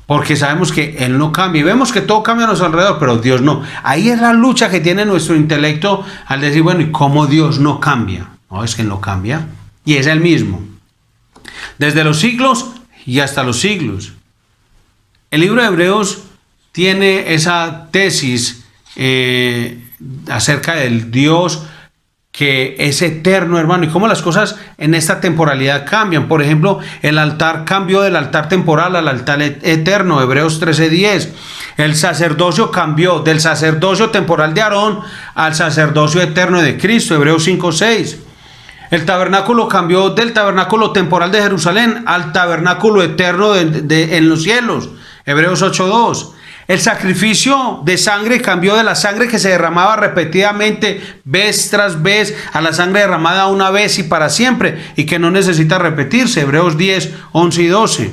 Porque sabemos que Él no cambia y vemos que todo cambia a nuestro alrededor, pero Dios no. Ahí es la lucha que tiene nuestro intelecto al decir, bueno, ¿y cómo Dios no cambia? No, es que Él no cambia y es el mismo. Desde los siglos y hasta los siglos. El libro de Hebreos tiene esa tesis acerca del Dios que es eterno, hermano, y cómo las cosas en esta temporalidad cambian. Por ejemplo, el altar cambió del altar temporal al altar eterno, Hebreos 13:10. El sacerdocio cambió del sacerdocio temporal de Aarón al sacerdocio eterno de Cristo, Hebreos 5:6. El tabernáculo cambió del tabernáculo temporal de Jerusalén al tabernáculo eterno en los cielos, Hebreos 8:2. El sacrificio de sangre cambió de la sangre que se derramaba repetidamente vez tras vez a la sangre derramada una vez y para siempre y que no necesita repetirse, Hebreos 10:11 y 12.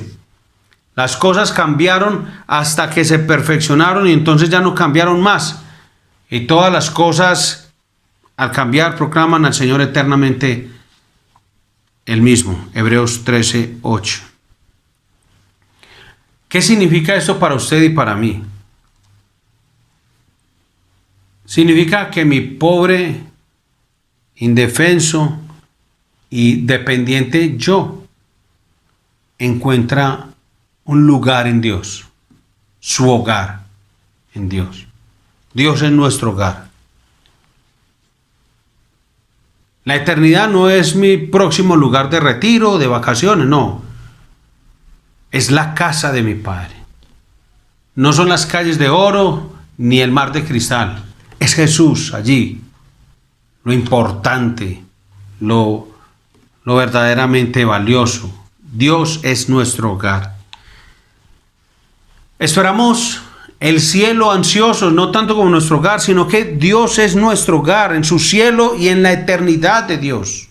Las cosas cambiaron hasta que se perfeccionaron y entonces ya no cambiaron más. Y todas las cosas al cambiar proclaman al Señor eternamente el mismo, Hebreos 13:8. ¿Qué significa esto para usted y para mí? Significa que mi pobre, indefenso y dependiente yo encuentra un lugar en Dios, su hogar en Dios. Dios es nuestro hogar. La eternidad no es mi próximo lugar de retiro, de vacaciones, no. Es la casa de mi Padre. No son las calles de oro ni el mar de cristal. Es Jesús allí. Lo importante, lo verdaderamente valioso. Dios es nuestro hogar. Esperamos el cielo ansiosos, no tanto como nuestro hogar, sino que Dios es nuestro hogar en su cielo y en la eternidad de Dios.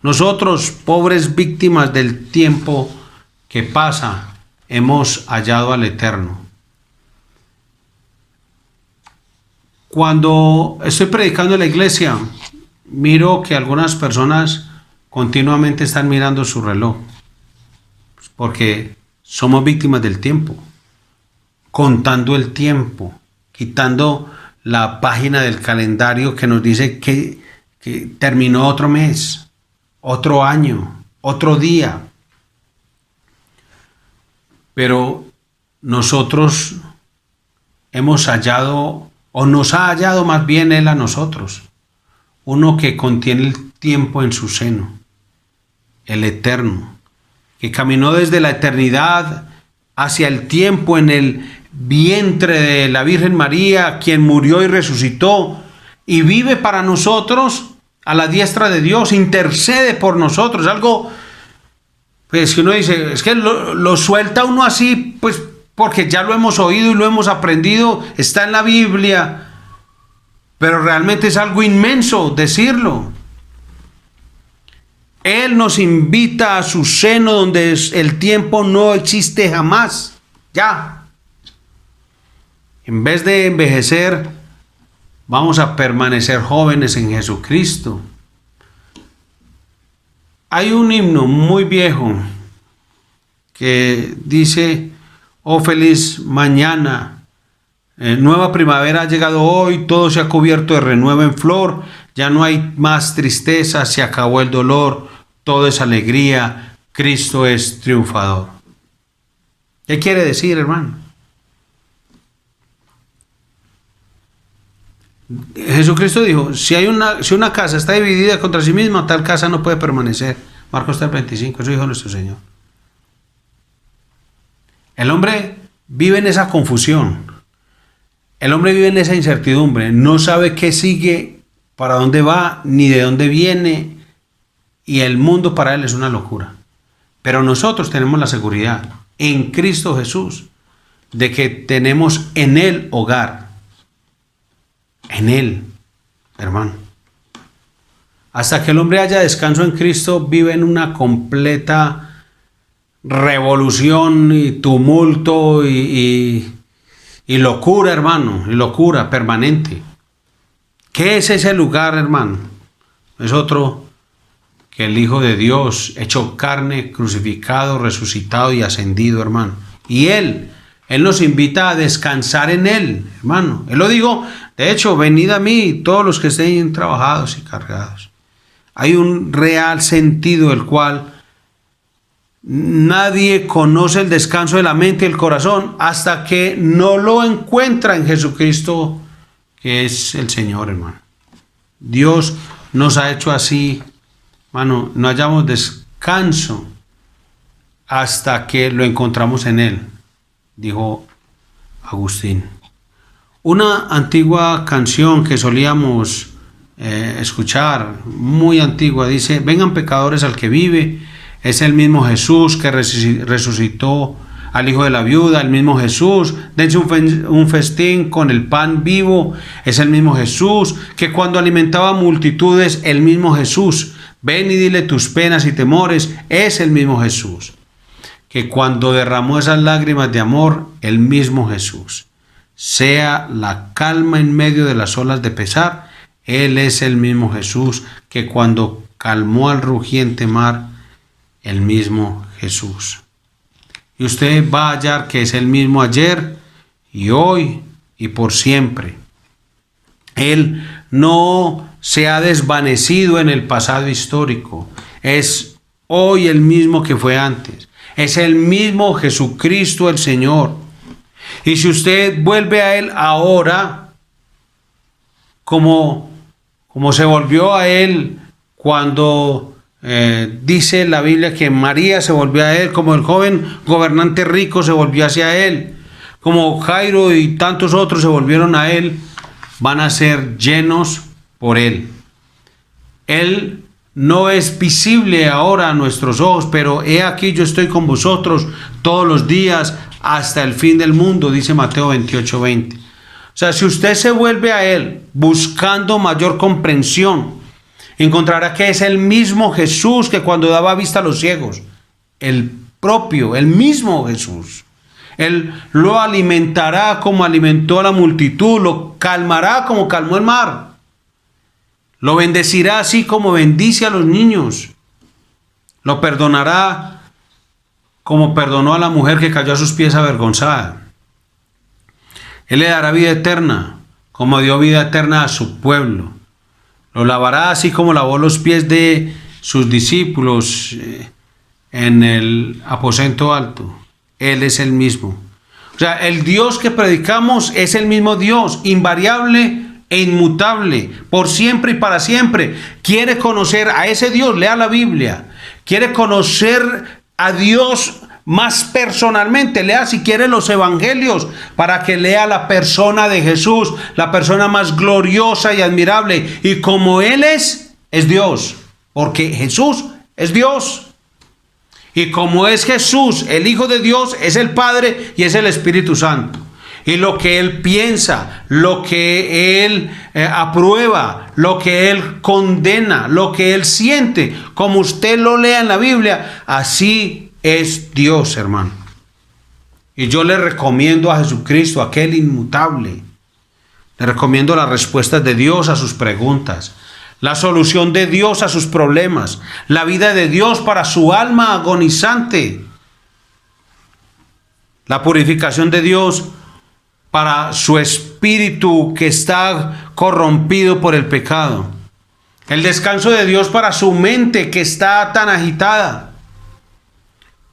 Nosotros, pobres víctimas del tiempo que pasa, hemos hallado al Eterno. Cuando estoy predicando en la iglesia, miro que algunas personas continuamente están mirando su reloj, porque somos víctimas del tiempo, contando el tiempo, quitando la página del calendario que nos dice que terminó otro mes, otro año, otro día. Pero nosotros hemos hallado, o nos ha hallado más bien Él a nosotros, uno que contiene el tiempo en su seno, el Eterno, que caminó desde la eternidad hacia el tiempo en el vientre de la Virgen María, quien murió y resucitó, y vive para nosotros a la diestra de Dios, intercede por nosotros, algo pues que uno dice, es que lo suelta uno así, pues porque ya lo hemos oído y lo hemos aprendido, está en la Biblia, pero realmente es algo inmenso decirlo. Él nos invita a su seno donde el tiempo no existe jamás, ya. En vez de envejecer, vamos a permanecer jóvenes en Jesucristo. Hay un himno muy viejo que dice, oh feliz mañana, nueva primavera ha llegado hoy, todo se ha cubierto de renuevo en flor, ya no hay más tristeza, se acabó el dolor, todo es alegría, Cristo es triunfador. ¿Qué quiere decir, hermano? Jesucristo dijo, si una casa está dividida contra sí misma, tal casa no puede permanecer. Marcos 3:25, eso dijo nuestro Señor. El hombre vive en esa confusión. El hombre vive en esa incertidumbre. No sabe qué sigue, para dónde va, ni de dónde viene. Y el mundo para él es una locura. Pero nosotros tenemos la seguridad en Cristo Jesús de que tenemos en Él hogar. En Él, hermano. Hasta que el hombre haya descanso en Cristo, vive en una completa revolución y tumulto y locura, hermano, y locura permanente. ¿Qué es ese lugar, hermano? Es otro que el Hijo de Dios, hecho carne, crucificado, resucitado y ascendido, hermano. Y Él nos invita a descansar en Él, hermano. Él lo dijo, de hecho, venid a mí, todos los que estén trabajados y cargados. Hay un real sentido el cual nadie conoce el descanso de la mente y el corazón hasta que no lo encuentra en Jesucristo, que es el Señor, hermano. Dios nos ha hecho así, hermano, no hallamos descanso hasta que lo encontramos en Él, dijo Agustín. Una antigua canción que solíamos escuchar, muy antigua, dice: vengan pecadores al que vive, es el mismo Jesús que resucitó al hijo de la viuda, el mismo Jesús, dense un festín con el pan vivo, es el mismo Jesús que cuando alimentaba multitudes, el mismo Jesús, ven y dile tus penas y temores, es el mismo Jesús que cuando derramó esas lágrimas de amor, el mismo Jesús, sea la calma en medio de las olas de pesar, Él es el mismo Jesús que cuando calmó al rugiente mar, el mismo Jesús. Y usted va a hallar que es el mismo ayer y hoy y por siempre. Él no se ha desvanecido en el pasado histórico. Es hoy el mismo que fue antes. Es el mismo Jesucristo el Señor. Y si usted vuelve a Él ahora, como se volvió a Él cuando dice la Biblia que María se volvió a Él, como el joven gobernante rico se volvió hacia Él, como Jairo y tantos otros se volvieron a Él, van a ser llenos por Él. Él no es visible ahora a nuestros ojos, pero he aquí yo estoy con vosotros todos los días hasta el fin del mundo, dice Mateo 28:20. O sea, si usted se vuelve a Él buscando mayor comprensión, encontrará que es el mismo Jesús que cuando daba vista a los ciegos, el mismo Jesús. Él lo alimentará como alimentó a la multitud, lo calmará como calmó el mar, lo bendecirá así como bendice a los niños, lo perdonará como perdonó a la mujer que cayó a sus pies avergonzada. Él le dará vida eterna, como dio vida eterna a su pueblo. Lo lavará así como lavó los pies de sus discípulos en el aposento alto. Él es el mismo. O sea, el Dios que predicamos es el mismo Dios, invariable e inmutable, por siempre y para siempre. Quiere conocer a ese Dios, lea la Biblia. Quiere conocer a Dios más personalmente, lea si quiere los evangelios para que lea la persona de Jesús, la persona más gloriosa y admirable. Y como Él es Dios, porque Jesús es Dios. Y como es Jesús, el Hijo de Dios, es el Padre y es el Espíritu Santo. Y lo que Él piensa, lo que Él aprueba, lo que Él condena, lo que Él siente, como usted lo lea en la Biblia, así es Dios, hermano. Y yo le recomiendo a Jesucristo, aquel inmutable. Le recomiendo las respuestas de Dios a sus preguntas, la solución de Dios a sus problemas, la vida de Dios para su alma agonizante, la purificación de Dios para su espíritu que está corrompido por el pecado, el descanso de Dios para su mente que está tan agitada.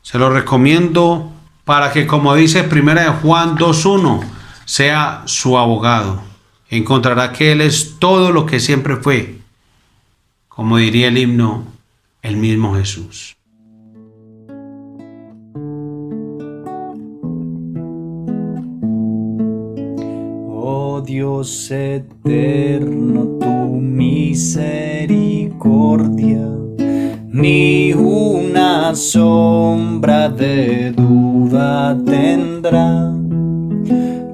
Se lo recomiendo para que, como dice 1 Juan 2:1, sea su abogado. Encontrará que Él es todo lo que siempre fue. Como diría el himno, el mismo Jesús. Oh Dios eterno, tu misericordia ni una sombra de duda tendrá.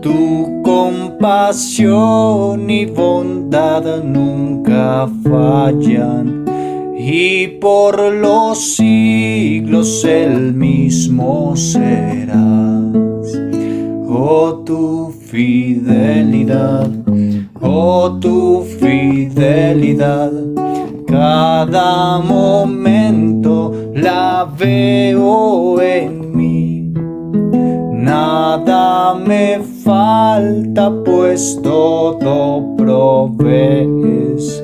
Tu compasión y bondad nunca fallan, y por los siglos el mismo serás. Oh tu fidelidad, cada momento la veo en mí. Nada me falta, pues todo provees.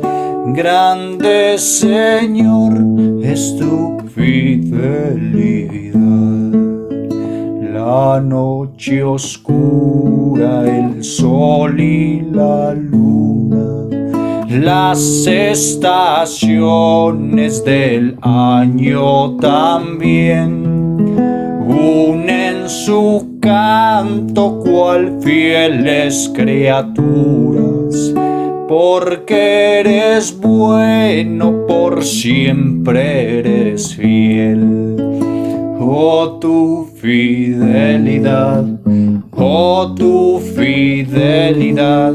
Grande Señor es tu fidelidad. La noche oscura, el sol y la luna, las estaciones del año también unen su canto cual fieles criaturas, porque eres bueno, por siempre eres fiel. Oh, tu fidelidad, oh, tu fidelidad,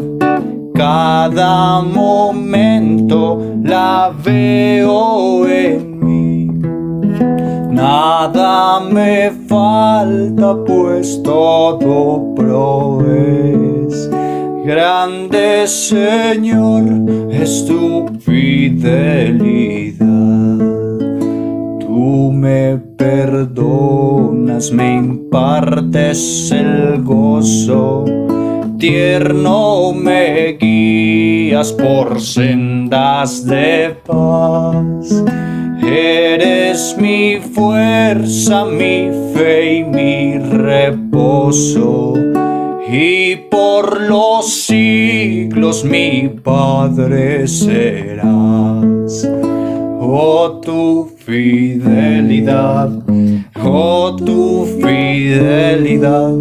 cada momento la veo en mí. Nada me falta, pues todo provees. Grande Señor es tu fidelidad. Tú me perdonas, me impartes el gozo, tierno me guías por sendas de paz. Eres mi fuerza, mi fe y mi reposo, y por los siglos mi Padre serás. Oh, tu fidelidad, oh, tu fidelidad,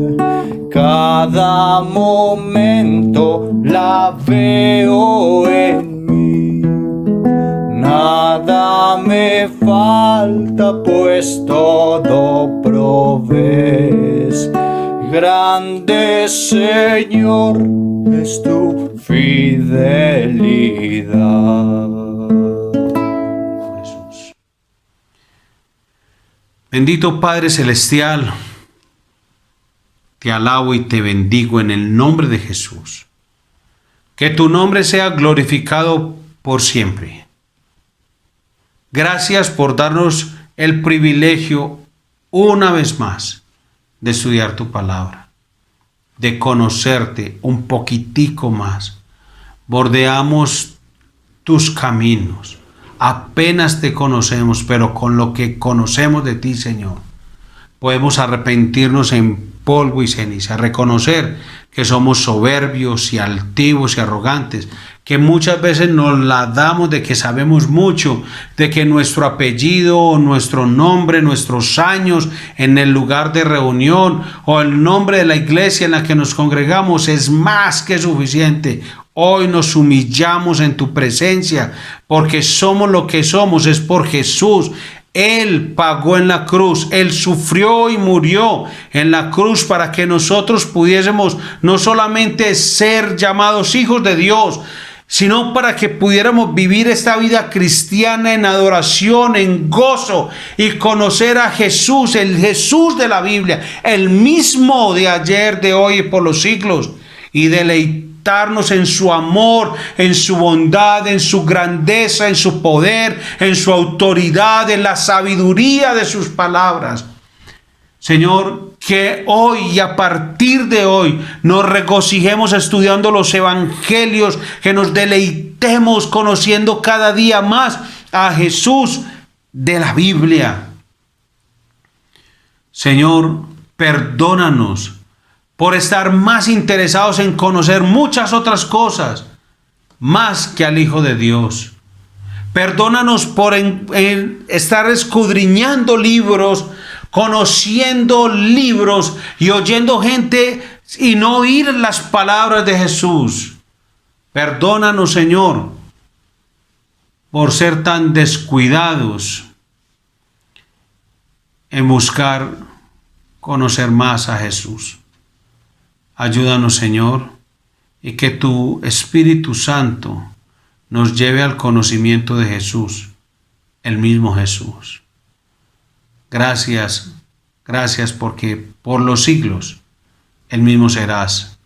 cada momento la veo en mí. Nada me falta, pues todo provees. Grande Señor es tu fidelidad. Jesús. Bendito Padre Celestial, te alabo y te bendigo en el nombre de Jesús. Que tu nombre sea glorificado por siempre. Gracias por darnos el privilegio una vez más de estudiar tu palabra, de conocerte un poquitico más. Bordeamos tus caminos. Apenas te conocemos, pero con lo que conocemos de ti, Señor, podemos arrepentirnos en polvo y ceniza, reconocer que somos soberbios y altivos y arrogantes, que muchas veces nos la damos de que sabemos mucho, de que nuestro apellido, nuestro nombre, nuestros años en el lugar de reunión o el nombre de la iglesia en la que nos congregamos es más que suficiente. Hoy nos humillamos en tu presencia porque somos lo que somos, es por Jesús. Él pagó en la cruz, Él sufrió y murió en la cruz para que nosotros pudiésemos no solamente ser llamados hijos de Dios, sino para que pudiéramos vivir esta vida cristiana en adoración, en gozo y conocer a Jesús, el Jesús de la Biblia, el mismo de ayer, de hoy y por los siglos, y deleitarnos en su amor, en su bondad, en su grandeza, en su poder, en su autoridad, en la sabiduría de sus palabras. Señor, que hoy y a partir de hoy nos regocijemos estudiando los evangelios, que nos deleitemos conociendo cada día más a Jesús de la Biblia. Señor, perdónanos por estar más interesados en conocer muchas otras cosas, más que al Hijo de Dios. Perdónanos por estar escudriñando libros, conociendo libros y oyendo gente y no oír las palabras de Jesús. Perdónanos, Señor, por ser tan descuidados en buscar conocer más a Jesús. Ayúdanos, Señor, y que tu Espíritu Santo nos lleve al conocimiento de Jesús, el mismo Jesús. Gracias, gracias porque por los siglos el mismo serás.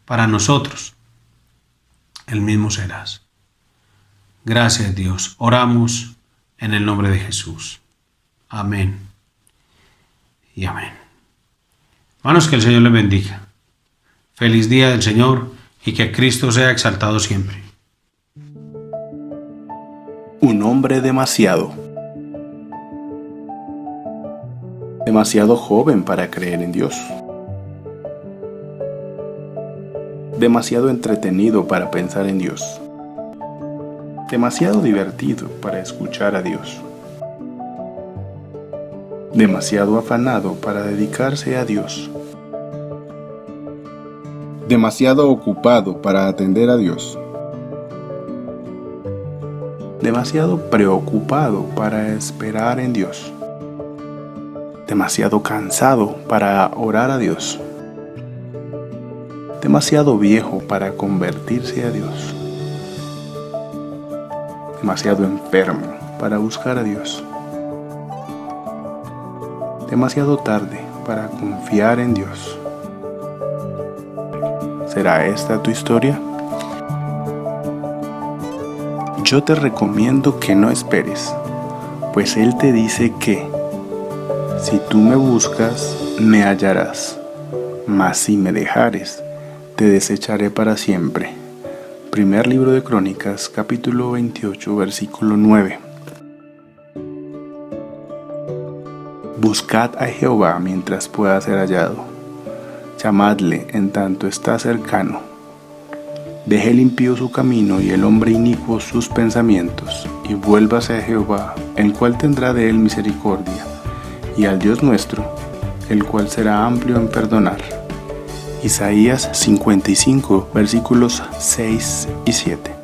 Para nosotros, el mismo serás. Gracias, Dios. Oramos en el nombre de Jesús. Amén y amén. Hermanos, que el Señor les bendiga. Feliz día del Señor y que Cristo sea exaltado siempre. Un hombre demasiado joven para creer en Dios, demasiado entretenido para pensar en Dios, demasiado divertido para escuchar a Dios, demasiado afanado para dedicarse a Dios, demasiado ocupado para atender a Dios, demasiado preocupado para esperar en Dios, demasiado cansado para orar a Dios, demasiado viejo para convertirse a Dios, demasiado enfermo para buscar a Dios, demasiado tarde para confiar en Dios. ¿Será esta tu historia? Yo te recomiendo que no esperes, pues Él te dice que si tú me buscas, me hallarás, mas si me dejares, te desecharé para siempre. Primer libro de Crónicas, capítulo 28, versículo 9. Buscad a Jehová mientras pueda ser hallado. Llamadle en tanto está cercano. Deje el impío su camino y el hombre inicuo sus pensamientos, y vuélvase a Jehová, el cual tendrá de él misericordia, y al Dios nuestro, el cual será amplio en perdonar. Isaías 55, versículos 6 y 7.